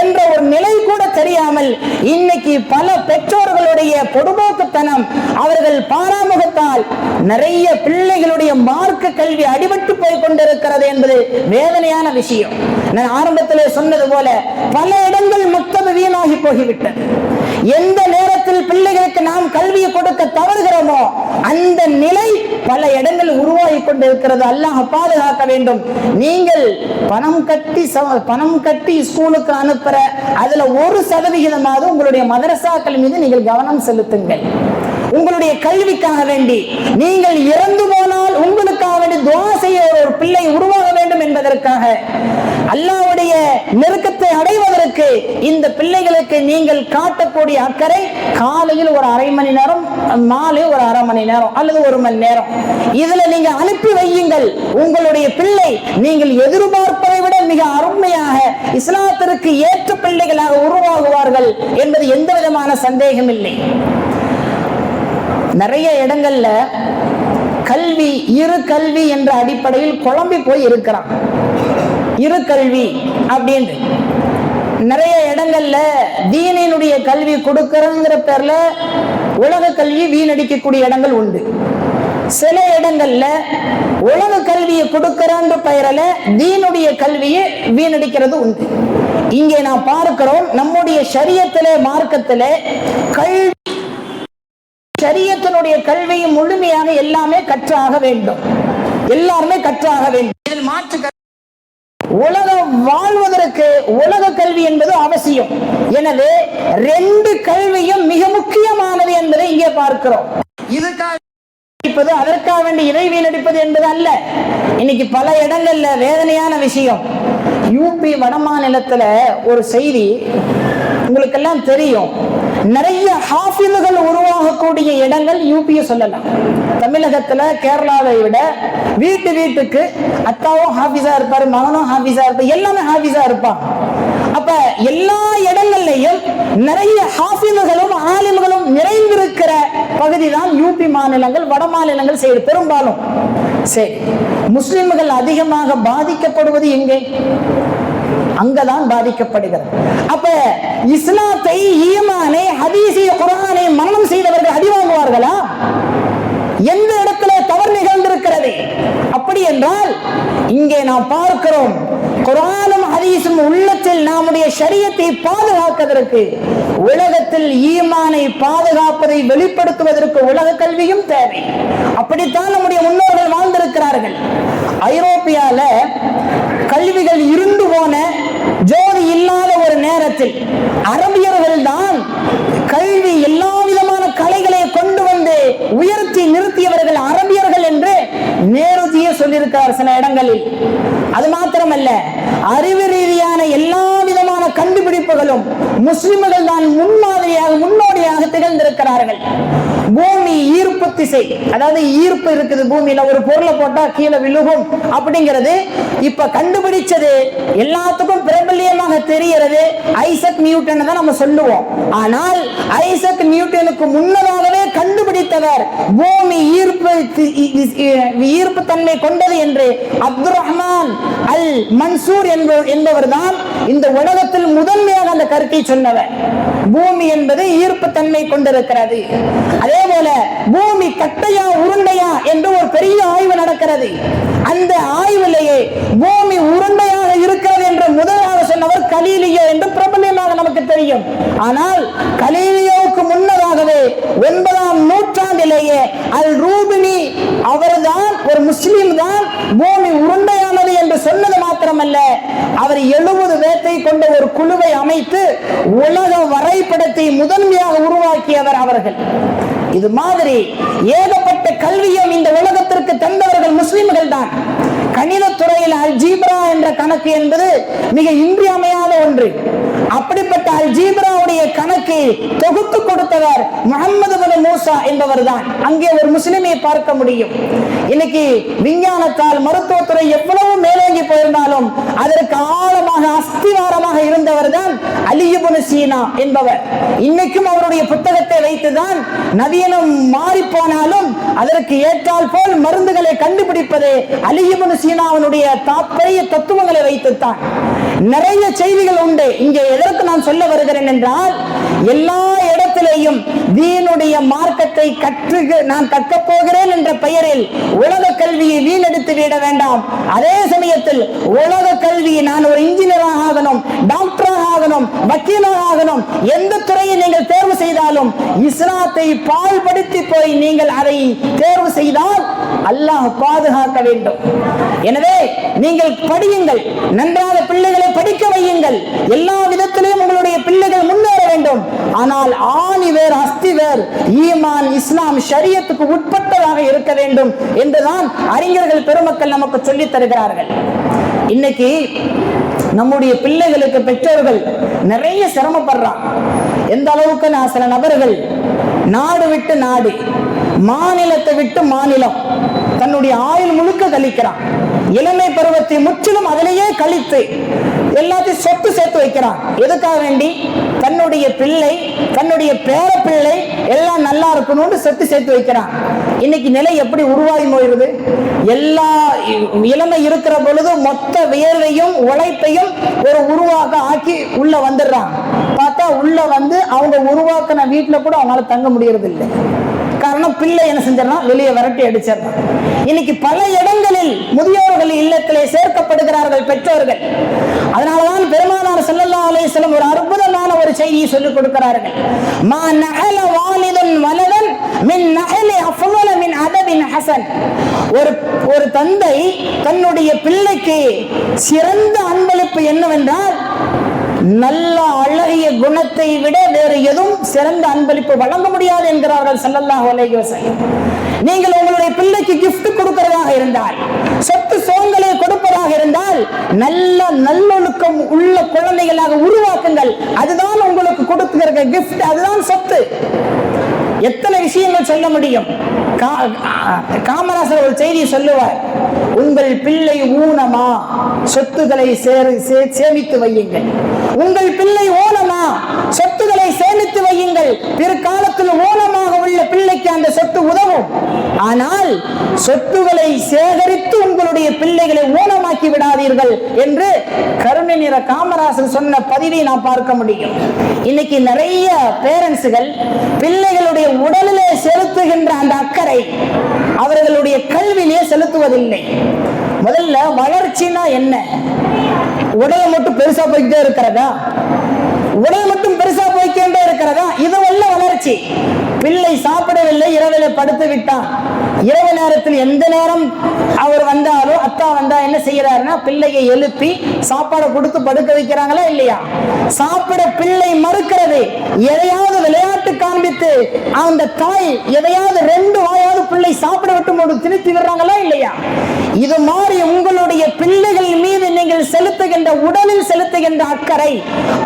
என்ற ஒரு நிலை கூட தெரியாமல் இன்னைக்கு பல பெற்றோர்களுடைய பொதுபோக்குத்தனம், அவர்கள் பாராமுகத்தால் நிறைய பிள்ளைகளுடைய மார்க்க கல்வி அடிபட்டு போய் கொண்டிருக்கிறது என்பது வேதனையான விஷயம். நான் ஆரம்பத்திலே சொன்னது போல பல இடங்கள் மக்தபு வீணாகி போய்விட்டது. எந்த நேரத்தில் பிள்ளைகளுக்கு நாம் கல்வியை கொடுக்க தவறுகிறோமோ அந்த நிலை பல இடங்கள் உருவாகி கொண்டிருக்கிறது. அல்லாஹ் பாதுகாக்க வேண்டும். நீங்கள் பணம் கட்டி ஸ்கூலுக்கு அனுப்புற அதுல 1% உங்களுடைய மதரசாக்கள் மீது நீங்கள் கவனம் செலுத்துங்கள். உங்களுடைய கல்விக்காக வேண்டி நீங்கள் இறந்து போனால் உங்களுக்காக வேண்டி துஆ செய்ய ஒரு பிள்ளை உருவாக வேண்டும் என்பதற்காக, அல்லாஹ்வுடைய நெருக்கத்தை அடைவதற்கு இந்த பிள்ளைகளுக்கு நீங்கள் காட்டக்கூடிய அக்கறை காலையில் ஒரு அரை மணி நேரம், மாலை ஒரு அரை மணி நேரம் அல்லது 1 மணி நேரம் இதுல நீங்க அனுப்பி வையுங்கள். உங்களுடைய பிள்ளை நீங்கள் எதிர்பார்ப்பதை விட மிக அருமையாக இஸ்லாத்திற்கு ஏற்ற பிள்ளைகளாக உருவாகுவார்கள் என்பது எந்த விதமான சந்தேகம் இல்லை. நிறைய இடங்கள்ல கல்வி இரு கல்வி என்ற அடிப்படையில் குழம்பி போய் இருக்கிறான். இரு கல்வி அப்படின்னு நிறைய இடங்கள்ல தீனினுடைய கல்வி கொடுக்கறங்கிற பேர்ல உலக கல்வி வீணடிக்கக்கூடிய இடங்கள் உண்டு. சில இடங்கள்ல உலக கல்வியை கொடுக்கறன்ற பெயரில தீனுடைய கல்வியை வீணடிக்கிறது உண்டு. இங்கே நாம் பார்க்கிறோம், நம்முடைய ஷரியத்திலே மார்க்கத்திலே கல்வி ஷரியத்தினுடைய கல்வியை முழுமையாக எல்லாமே கற்றாக வேண்டும், எல்லாருமே கற்றாக வேண்டும். இதில் மாற்று உலகம் வாழ்வதற்கு உலக கல்வி என்பது அவசியம். எனவே 2 கல்வியும் மிக முக்கியமானது என்பதை இங்கே பார்க்கிறோம். இதுக்காக அதற்காக வேண்டி இறை வீணடிப்பது என்பது அல்ல. இன்னைக்கு பல இடங்கள்ல வேதனையான விஷயம். யூபி வடமாநிலத்துல ஒரு செய்தி உங்களுக்கெல்லாம் தெரியும். நிறைய ஹாஃபிதுகள் உருவாகக்கூடிய இடங்கள் யூபியை சொல்லலாம். தமிழகத்துல கேரளாவை விட வீட்டுக்கு அத்தாவும் ஹாஃபிஸா இருப்பாரு, மகனும் ஹாஃபிஸா இருப்பாரு, எல்லாமே ஹாஃபிஸா இருப்பாங்க. அப்ப எல்லா இடங்கள்லையும் நிறைய ஹாஃபிதுகளும் ஆலிம்களும் நிறைந்திருக்கிற பகுதி தான் யூபி மாநிலங்கள், வட மாநிலங்கள் செய்து பெரும்பாலும். சரி, முஸ்லிம்கள் அதிகமாக பாதிக்கப்படுவது எங்கே? அங்கதான் பாதிக்கப்படுகிறது. அப்ப இஸ்லாத்தை, ஈமானை, ஹதீஸை, குர்ஆனை மரணம் செய்தவர்கள் அடி வாங்குவார்களா? எந்த இடத்துல தவறு நிகழ்ந்திருக்கிறது? அப்படி என்றால் இங்கே நாம் பார்க்கிறோம், குர்ஆனும் ஹதீஸும் உள்ளத்தில் நம்முடைய ஷரியத்தை பாதுகாப்பதற்கு, உலகத்தில் ஈமானை பாதுகாப்பதை வெளிப்படுத்துவதற்கு உலக கல்வியும் தேவை. அப்படித்தான் நம்முடைய முன்னோர்கள் வாழ்ந்திருக்கிறார்கள். ஐரோப்பியால கல்விகள் இருந்து போன, ஜோதி இல்லாத ஒரு நேரத்தில் அரபியர்கள் தான் கல்வி எல்லா விதமான கலைகளை கொண்டு வந்து உயர்த்தி நிறுத்தியவர்கள் அரபியர்கள் என்று நேருஜியே சொல்லியிருக்கிறார் சில இடங்களில். அது மாத்திரமல்ல, அறிவு ரீதியான எல்லா விதமான கண்டுபிடிப்புகளும் முஸ்லிம்கள் தான் முன்மாதிரியாக முன்னோடியாக திகழ்ந்திருக்கிறார்கள். பூமி ஈர்ப்பு திசை, அதாவது ஈர்ப்பு இருக்குது பூமியில, ஒரு பொருளை போட்டா கீழே விழுகும் அப்படிங்கிறது இப்ப கண்டுபிடிச்சது எல்லாத்துக்கும் பிரபல்யமா தெளிவாக தெரிகிறது ஐசக் நியூட்டன் தான் நம்ம சொல்லுவோம். ஆனால் ஐசக் நியூட்டனுக்கு முன்னதாகவே கண்டுபிடித்தவர் பூமி ஈர்ப்பு தன்மை கொண்டது என்று அப்துல் ரஹ்மான் அல் மன்சூர் என்பவர் தான் இந்த உலகத்தில் முதன்மையாக அந்த கருத்தை சொன்னவர். பூமி என்பது ஈர்ப்பு தன்மை கொண்டிருக்கிறது. அதே போல பூமி கட்டையா உருண்டையா என்று ஒரு பெரிய ஆய்வு நடக்கிறது. அந்த ஆய்விலேயே பூமி உருண்டையாக இருக்கிறது என்று முதலாக சொன்னவர் கலீலியோ என்று பிரபலமாக நமக்கு தெரியும். ஆனால் கலீலியோவுக்கு முன்னதாகவே 9ஆம் நூற்றாண்டிலேயே அல் ரூபினி அவர்தான் ஒரு முஸ்லிம் தான் பூமி உருண்டையானது என்று சொன்னது மாத்திரமல்ல, அவர் 70 பேர்த்தை கொண்ட ஒரு குழுவை அமைத்து உலக வரைபடத்தை முதன்மையாக உருவாக்கியவர் அவர்கள். இது மாதிரி ஏகப்பட்ட கல்வியும் இந்த உலகத்திற்கு தந்தவர்கள் முஸ்லிம்கள் தான். கணித துறையில் அல்ஜீப்ரா என்ற கணக்கு என்பது மிக இன்றியமையாத ஒன்று. அப்படிப்பட்ட அல்ஜீப்ராவுடைய கணக்கை தொகுத்து கொடுத்தவர் முஹம்மது பின் மூசா என்பவர் தான். அங்கே ஒரு முஸ்லிமை பார்க்க முடியும். இன்னைக்கு விஞ்ஞானத்தால் மருத்துவத்துறை எவ்வளவு மேலோங்கி போயிருந்தாலும் அதற்கு ஆழமாக அஸ்திவாரமாக இருந்தவர் தான் அலி இப்னு சீனா என்பவர். இன்னைக்கும் அவருடைய புத்தகத்தை வைத்துதான் நவீனம் மாறி போனாலும் அதற்கு ஏற்றால் போல் மருந்துகளை கண்டுபிடிப்பது அலி இப்னு சீனாவினுடைய பெரிய தத்துவங்களை வைத்துத்தான். நிறைய செய்திகள் உண்டு. இங்கே எதற்கு நான் சொல்ல வருகிறேன் என்றால், எல்லா இடத்திலேயும் தீனுடைய மார்க்கத்தை நான் கற்கப் போகிறேன் என்ற பெயரில் உலக கல்வியை வீணடித்து விட வேண்டாம். அதே சமயத்தில் உலக கல்வியை நான் ஒரு இன்ஜினியராக ஆகணும், டாக்டராக ஆகணும், வக்கீலாக ஆகணும், எந்த துறையை நீங்கள் தேர்வு செய்தாலும் இஸ்லாத்தை பாழ்படுத்தி போய் நீங்கள் அதை தேர்வு செய்தால் அல்லாஹ் பாதுகாக்க வேண்டும். எனவே நீங்கள் படியுங்கள், நன்றாக பிள்ளைகளை படிக்க வையுங்கள், எல்லா விதத்திலும் உங்களுடைய பிள்ளைகள் முன்னேற வேண்டும். ஆனால் ஆணிவேர் அஸ்திவேர் ஈமான் இஸ்லாம் ஷரியத்துக்கு உட்பட்டதாக இருக்க வேண்டும் என்றுதான் அறிஞர்கள் பெருமக்கள் நமக்கு சொல்லித் தருகிறார்கள். இன்னைக்கு நம்முடைய பிள்ளைகளுக்கு பெற்றோர்கள் நிறைய சிரமப்படுறாங்க. எந்த அளவுக்கு நான் சில நபர்கள் நாடு விட்டு நாடு, மாநிலத்தை விட்டு மாநிலம் தன்னுடைய ஆயுள் முழுக்க கழிக்கிறான். இளமை பருவத்தை முற்றிலும் அதிலேயே கழித்து எல்லாத்தையும் சொத்து சேர்த்து வைக்கிறான். எதுக்காக வேண்டி? தன்னுடைய பிள்ளை, தன்னுடைய பேர பிள்ளை எல்லாம் நல்லா இருக்கணும்னு சொத்து சேர்த்து வைக்கிறான். இன்னைக்கு நிலை எப்படி உருவாகி போயிருது? எல்லா இளமை இருக்கிற பொழுது மொத்த வியர்வையும் உழைப்பையும் ஒரு உருவாக்க ஆக்கி உள்ள வந்துடுறான். பார்த்தா உள்ள வந்து அவங்க உருவாக்கின வீட்டுல கூட அவங்களால தங்க முடியறது இல்லை. காரணம், பிள்ளை என்ன செஞ்சிடறான், வெளியே விரட்டி அடிச்சிடறான். இன்னைக்கு பல இடங்களில் முதியோர்கள் இல்லத்திலே சேர்க்கப்படுகிறார்கள் பெற்றோர்கள். அதனாலதான் பெருமானார் ஸல்லல்லாஹு அலைஹி வஸல்லம் ஒரு அற்புதமான ஒரு செய்தியை சொல்லிக் கொடுக்கிறார்கள். மா நஹல வாலிதுன் வலதன் மின் நஹலி அஃதல மின் அதபின் ஹஸன். ஒரு தந்தை தன்னுடைய பிள்ளைக்கு சிறந்த அன்பளிப்பு என்னவென்றால், நல்ல அழகிய குணத்தை விட வேறு எதுவும் சிறந்த அன்பளிப்பு வழங்க முடியாது என்கிறார்கள் ஸல்லல்லாஹு அலைஹி வஸல்லம். நீங்கள் உங்களுடைய பிள்ளைக்கு கிஃப்ட் கொடுக்கிறதாக இருந்தால், சொத்து சோங்களை கொடுப்பதாக இருந்தால், நல்ல நல்லொழுக்கம் உள்ள குழந்தைகளாக உருவாக்குங்கள். அதுதான் உங்களுக்கு கொடுக்கிற கிஃப்ட், அதுதான் சொத்து. எத்தனை விஷயங்கள் சொல்ல முடியும். காமராசர் ஒரு செய்தி சொல்லுவார், உங்கள் பிள்ளை ஊனமா, சொத்துக்களை சேமித்து வையுங்கள். உங்கள் பிள்ளை ஊனமா, சொத்துக்களை சேமித்து வையுங்கள். பிற்காலத்தில் ஊனமாக உள்ள பிள்ளைக்கு அந்த சொத்து உதவும். ஆனால் சொத்துக்களை சேகரித்து உங்களுடைய பிள்ளைகளை ஊனமாக்கி விடாதீர்கள் என்று கருணை நிற காமராசர் சொன்ன பதிவை நாம் பார்க்க முடியும். இன்னைக்கு நிறைய பேரண்ட்ஸ்கள் பிள்ளைகளுடைய உடலிலே செலுத்துகின்ற அந்த அக்கறை அவர்களுடைய கல்வியிலே செலுத்துவதில்லை. முதல்ல வளர்ச்சினா என்ன? உடலை மட்டும் பெருசா போய்கிட்டே இருக்கிறதா? உடல் மட்டும் பெருசா போய்கிட்டே இருக்கிறதா? இதுவல்ல வளர்ச்சி. பிள்ளை சாப்பிடவில்லை, இரவில் படுத்து விட்டான். இரவு நேரத்தில் எந்த நேரம் அவர் வந்தாலும் அத்தா வந்தா என்ன செய்யறாருன்னா, பிள்ளையை எழுப்பி சாப்பாடை கொடுத்து படுக்க வைக்கிறாங்களா இல்லையா? சாப்பிட பிள்ளை மறுக்கிறது. எதையாவது விளையாட்டு காண்பித்து அந்த தாய் எதையாவது 2 வாயாவது பிள்ளை சாப்பிட விட்டு திணித்து விடுறாங்களா இல்லையா? இது மாதிரி உங்களுடைய பிள்ளைகள் மீது நீங்கள் செலுத்துகின்ற, உடலில் செலுத்துகின்ற அக்கறை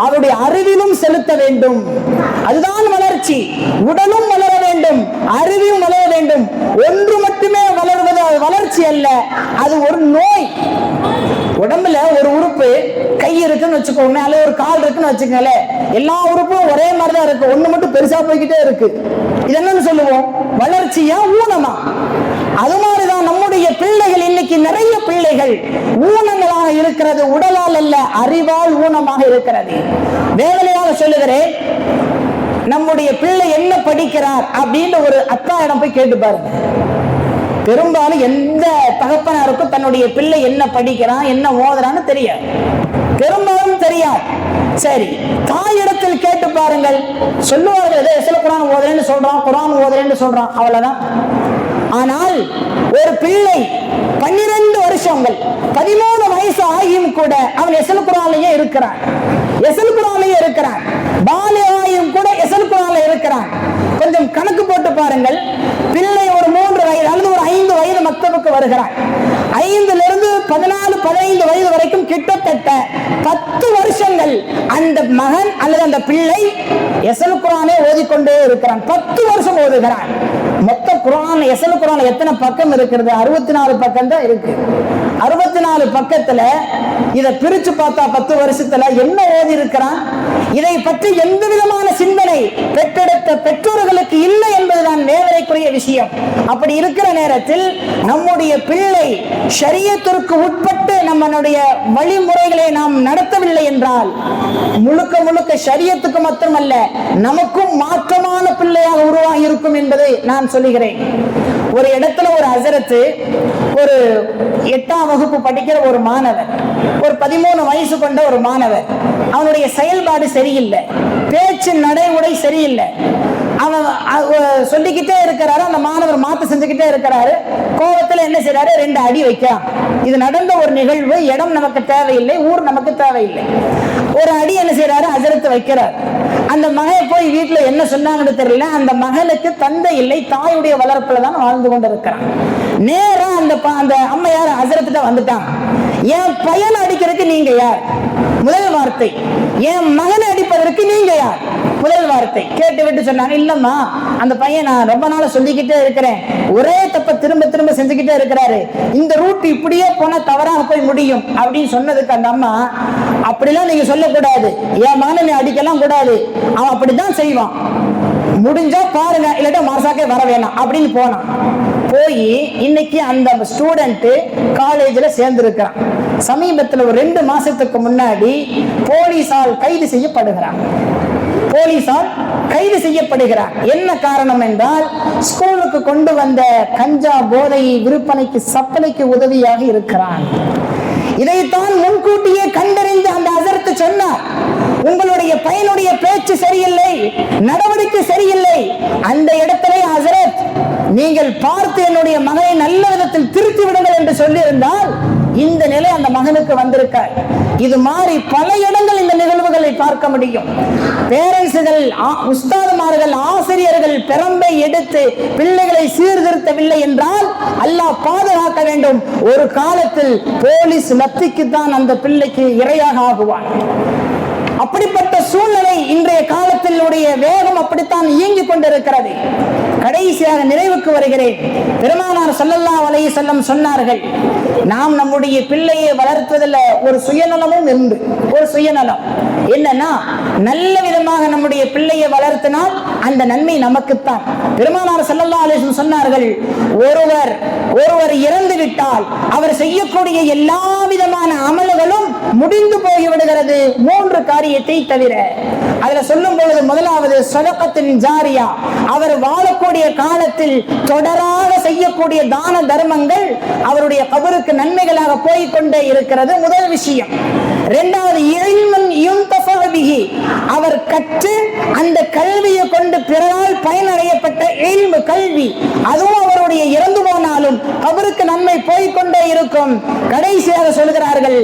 அவருடைய அறிவிலும் செலுத்த வேண்டும். அதுதான் வளர்ச்சி. உடலும் வளர வேண்டும், அறிவும் வளர வேண்டும். ஒன்று மட்டுமே வளர்வது வளர்ச்சி அல்ல, அது ஒரு நோய். உடம்புல ஒரு உறுப்பு கை இருக்குன்னு வச்சுக்கோங்க, அல்லது ஒரு கால் இருக்குன்னு வச்சுக்கோங்களே, எல்லா உறுப்பும் ஒரே மாதிரிதான் இருக்கு, ஒண்ணு மட்டும் பெருசா போய்கிட்டே இருக்கு. இது என்னன்னு சொல்லுவோம்? வளர்ச்சியா ஊனமா? அது மாதிரிதான் நம்முடைய பிள்ளைகள், இன்னைக்கு நிறைய பிள்ளைகள் ஊனங்களாக இருக்கிறது. உடலால் அல்ல, அறிவால் ஊனமாக இருக்கிறது. வேதனையாக சொல்லுகிறேன், நம்முடைய பிள்ளை என்ன படிக்கிறார் அப்படின்னு ஒரு அத்தாயிடம் போய் கேட்டு பாருங்க. பெரும்பாலும் எந்த தகப்பனாருக்கும் தன்னுடைய பிள்ளை என்ன படிக்கிறான் என்ன ஓதுறான்னு தெரியாது, பெரும்பாலும் தெரியாது. சரி, தாயிடத்தில் கேட்டு பாருங்கள், சொல்லுவார்கள் ஏதோ எஸ்ல குரான் ஓதுறேன்னு சொல்றான், குரான் ஓதுறேன்னு சொல்றான், அவ்வளவுதான். ஆனால் ஒரு பிள்ளை 12 வருஷங்கள் 13 வயசு ஆகியும் கூட அவன் எஸ்ல் குரான்லயே இருக்கிறான், எஸ்ல் குரான்லயே இருக்கிறான். பாலியாயும் கூட எஸ்ல் குரான்ல இருக்கிறான். கொஞ்சம் கணக்கு போட்டு பாருங்கள், பிள்ளை ஒரு 3 வயது அல்லது ஒரு 5 வயது மக்தபுக்கு வருகிறான். 5லிருந்து 14, 15 வயது வரைக்கும் கிட்டத்தட்ட 10 வருஷங்கள் அந்த மகன் அல்லது அந்த பிள்ளை எஸ்ல் குரானை ஓதிக்கொண்டே இருக்கிறான். 10 வருஷம் ஓதுகிறான். மொத்த குரான் எஸ்ல் குரான் எத்தனை பக்கம் இருக்கிறது? 64 பக்கம் தான் இருக்கு. 64 பக்கத்துல இதை பிரிச்சு பார்த்தா 10 வருஷத்துல என்ன ஓதி இருக்கிறான்? இதை பற்றி எந்த விதமான சிந்தனை பெற்றெடுத்த பெற்றோர்களுக்கு இல்லை என்பதுதான் வேதனைக்குரிய விஷயம். அப்படி இருக்கிற நேரத்தில் நம்முடைய பிள்ளை ஷரியத்திற்கு உட்பட்டு நம்மளுடைய வழிமுறைகளை நாம் நடத்தவில்லை என்றால் முழுக்க முழுக்க ஷரியத்துக்கு மட்டுமல்ல நமக்கும் மாற்றமான பிள்ளையாக உருவாகி இருக்கும் என்பதை நான் சொல்லுகிறேன். ஒரு இடத்துல ஒரு ஹஸரத், ஒரு 8ஆம் வகுப்பு படிக்கிற ஒரு மாணவர், ஒரு 13 வயசு கொண்ட ஒரு மாணவர், அவனுடைய செயல்பாடு சரியில்லை, பேச்சு நடை உடை சரியில்லை. அவன் சொல்லிக்கிட்டே இருக்கிறாரு, அந்த மாணவர் மாத்த செஞ்சுக்கிட்டே இருக்கிறாரு. கோபத்துல என்ன செய்யறாரு? 2 அடி வைக்கிறான். இது நடந்த ஒரு நிகழ்வு, இடம் நமக்கு தேவையில்லை, ஊர் நமக்கு தேவையில்லை. ஒரு அடி என்ன செய்யறாரு? ஹஸரத் வைக்கிறார். அந்த மகன் போய் வீட்டுல என்ன சொன்னாங்கன்னு தெரியல, அந்த மகனுக்கு தந்தை இல்லை, தாயுடைய வளர்ப்புல தான் வாழ்ந்து கொண்டிருக்கிறான். நேரா அந்த அம்மையார் ஹஸரத்திட்ட வந்துட்டாங்க. என் பையனை அடிக்கிறதுக்கு நீங்க யார்? முதல் வார்த்தை. என் மகனை அடிப்பதற்கு நீங்க யார்? முதல் வார்த்தை. கேட்டு விட்டு சொன்னாங்க, இல்லம்மா அந்த பையன் நான் ரொம்ப நாள சொல்லிக்கிட்டே இருக்கிறேன், ஒரே தப்ப திரும்ப திரும்ப செஞ்சுக்கிட்டே இருக்கிறாரு, இந்த ரூட் இப்படியே போனா தவறாக போய் முடியும் அப்படின்னு சொன்னதுக்கு அந்த அம்மா, அப்படிலாம் நீங்க சொல்லக்கூடாது, என் மகனை நீ அடிக்கலாம் கூடாது, அவன் அப்படிதான் செய்வான், முடிஞ்சா பாருங்க, இல்லாட்டா மாசாக்கே வர வேணாம் அப்படின்னு போனான். போய் இன்னைக்கு அந்த ஸ்டூடெண்ட் காலேஜ்ல சேர்ந்திருக்கிறான். சமீபத்தில் ஒரு 2 மாசத்துக்கு முன்னாடி போலீசால் கைது செய்யப்படுகிறான். போலீசால் கைது செய்யப்படுகிறார். என்ன காரணம் என்றால், ஸ்கூலுக்கு கொண்டு வந்த கஞ்சா போதை விற்பனைக்கு சப்ளைக்கு உதவியாக இருக்கிறான். இதைத்தான் முன்கூட்டியே கண்டறிந்து அந்த ஹஸரத் சொன்னார், உங்களுடைய பையனுடைய பேச்சு சரியில்லை, நடவடிக்கை சரியில்லை, அந்த இடத்திலே ஹஸரத் நீங்கள் பார்த்து என்னுடைய மகனை நல்ல விதத்தில் திருத்தி விடுங்கள் என்று சொல்லியிருந்தால் இந்த நிலை அந்த மகனுக்கு வந்திருக்க. இது மாதிரி பல இடங்கள் இந்த நிகழ்வுகளை பார்க்க முடியும். பேரண்ட்ஸ்கள், உஸ்தாதுமார்கள், ஆசிரியர்கள் பெரம்பை எடுத்து பிள்ளைகளை சீர்திருத்தவில்லை என்றால் அல்லாஹ் பாதுகாக்க வேண்டும். ஒரு காலத்தில் போலீஸ் லத்திக்கு தான் அந்த பிள்ளைக்கு இரையாக ஆகுவான். அப்படிப்பட்ட சூழ்நிலை இன்றைய காலத்தில் வேகம் அப்படித்தான் இயங்கிக் கொண்டிருக்கிறது. கடைசியாக நிறைவுக்கு வருகிறேன். பெருமானார் ஸல்லல்லாஹு அலைஹி வஸல்லம் சொன்னார்கள், நாம் நம்முடைய பிள்ளையை வளர்ப்பதில் ஒரு சுயநலமும் உண்டு. ஒரு சுயநலம் என்னன்னா, நல்ல விதமாக நம்முடைய பிள்ளையை வளர்த்தினால் அந்த நன்மை நமக்குத்தான். பெருமானார் ஸல்லல்லாஹு அலைஹி வஸல்லம் சொன்னார்கள், ஒருவர் இறந்து விட்டால் அவர் செய்யக்கூடிய எல்லா விதமான அமல்களும் முடிந்து போய்விடுகிறது 3 காரியத்தை தவிர. அதுல சொல்லும் பொழுது முதலாவது ஸதகத்துன் ஜாரியா, அவர் வாழக்கூடிய காலத்தில் தொடராக செய்யக்கூடிய தான தர்மங்கள் அவருடைய கபருக்கு நன்மைகளாக போய்கொண்டே இருக்கிறது. முதல் விஷயம். இரண்டாவது, இல்முன் யுன்தஃபா பிஹி, அவர் கற்று அந்த கல்வியை கொண்டு பிறரால் பயனடையப்பட்ட இல்மு, கல்வி, அதுவும் அவருடைய இறந்து போனாலும் கபருக்கு நன்மை போய்கொண்டே இருக்கும். கடைசியாக சொல்கிறார்கள்,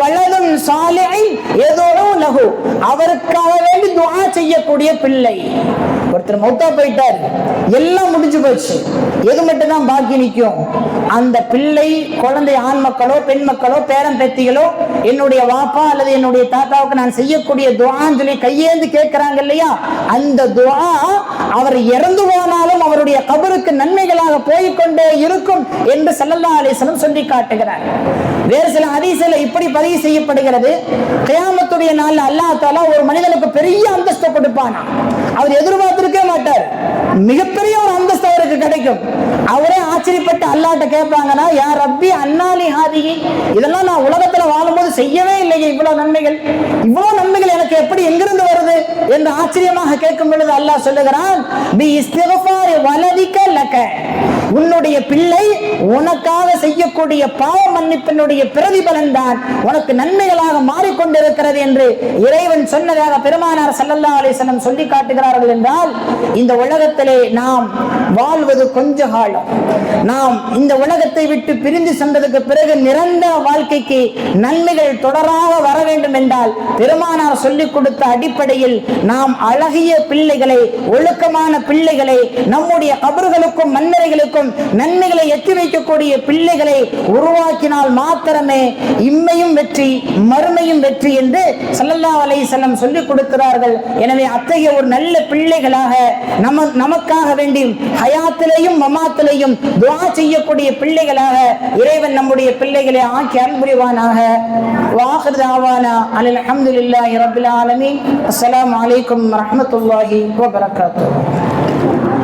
வலதுன் சாலிஹின் யதுஉ லஹு, அவருக்காக வேண்டி துஆ செய்யக்கூடிய பிள்ளை. ஒருத்தர் மௌத்தா போயிட்டார், எல்லாம் முடிஞ்சு போச்சு, எது மட்டும் தான் பாக்கி நிற்கும்? அந்த பிள்ளை, குழந்தை, ஆண் மக்களோ பெண் மக்களோ பேரன் பேத்திகளோ, என்னுடைய வாப்பா அல்லது என்னுடைய தாத்தாவுக்கு நான் செய்யக்கூடிய துஆன்னு சொல்லி கையேந்து கேட்கிறாங்க இல்லையா, அந்த துஆ அவர் இறந்து போனாலும் அவருடைய கபருக்கு நன்மைகளாக போய்கொண்டே இருக்கும் என்று ஸல்லல்லாஹு அலைஹி வஸல்லம் சொல்லி காட்டுகிறார். வேறு சில ஹதீஸ்ல இப்படி பதிவு செய்யப்படுகிறது, கியாமத்துடைய நாள்ல அல்லாஹ் தஆலா ஒரு மனிதனுக்கு பெரிய அந்தஸ்து கொடுப்பானா. அவர் எதிர்பார்த்திருக்கவே மாட்டார், மிகப்பெரிய ஒரு அந்தஸ்து அவருக்கு கிடைக்கும். அவரே ஆச்சரியப்பட்டு அல்லாஹ்ட்ட கேட்பாங்கன்னா, யா ரப்பி அன்னாலி ஹாதிஹி, இதெல்லாம் நான் உலகத்துல வாழும்போது செய்யவே இல்லையே, இவ்வளவு நன்மைகள் எனக்கு எப்படி எங்கிருந்து வருது என்று ஆச்சரியமாக கேட்கும் பொழுது அல்லாஹ் சொல்லுகிறான், பி இஸ்திக்ஃபாரி வலதிக லக, உன்னுடைய பிள்ளை உனக்காக செய்யக்கூடிய பாவ மன்னிப்பினுடைய பிரதிபலன் தான் உனக்கு நன்மைகளாக மாறிக்கொண்டிருக்கிறது என்று இறைவன் சொன்னதாக பெருமானார் ஸல்லல்லாஹு அலைஹி வஸல்லம் சொல்லி காட்டுகிறார்கள். என்றால் இந்த உலகத்திலே நாம் வாழ்வது கொஞ்ச காலம், நாம் இந்த உலகத்தை விட்டு பிரிந்து சென்றதுக்கு பிறகு நிரந்தர வாழ்க்கைக்கு நன்மைகள் தொடராக வர வேண்டும் என்றால் பெருமானார் சொல்லிக் கொடுத்த அடிப்படையில் நாம் அழகிய பிள்ளைகளை, ஒழுக்கமான பிள்ளைகளை, நம்முடைய கபர்களுக்கும் மன்னரைகளுக்கும் நன்மைகளை எட்டி வைக்கக்கூடிய பிள்ளைகளை உருவாக்கினால் மாத்திரமே இம்மையும் வெற்றி மறுமையும் வெற்றி என்று ஸல்லல்லாஹு அலைஹி வஸல்லம் சொல்லிக் கொடுக்கிறார்கள். எனவே அத்தகைய ஒரு நல்ல பிள்ளைகளாக நமக்காக வேண்டி ஹயாத்திலேயும் மமாத்திலேயும் துஆ செய்யக்கூடிய பிள்ளைகளாக இறைவன் நம்முடைய பிள்ளைகளை ஆக்கி அருள் புரிவானாக. வாஹிர் தஅவானா அனில் ஹம்துலில்லாஹி ரப்பில் ஆலமீன். அஸ்ஸலாமு அலைக்கும் வரஹ்மத்துல்லாஹி வபரகாத்துஹு.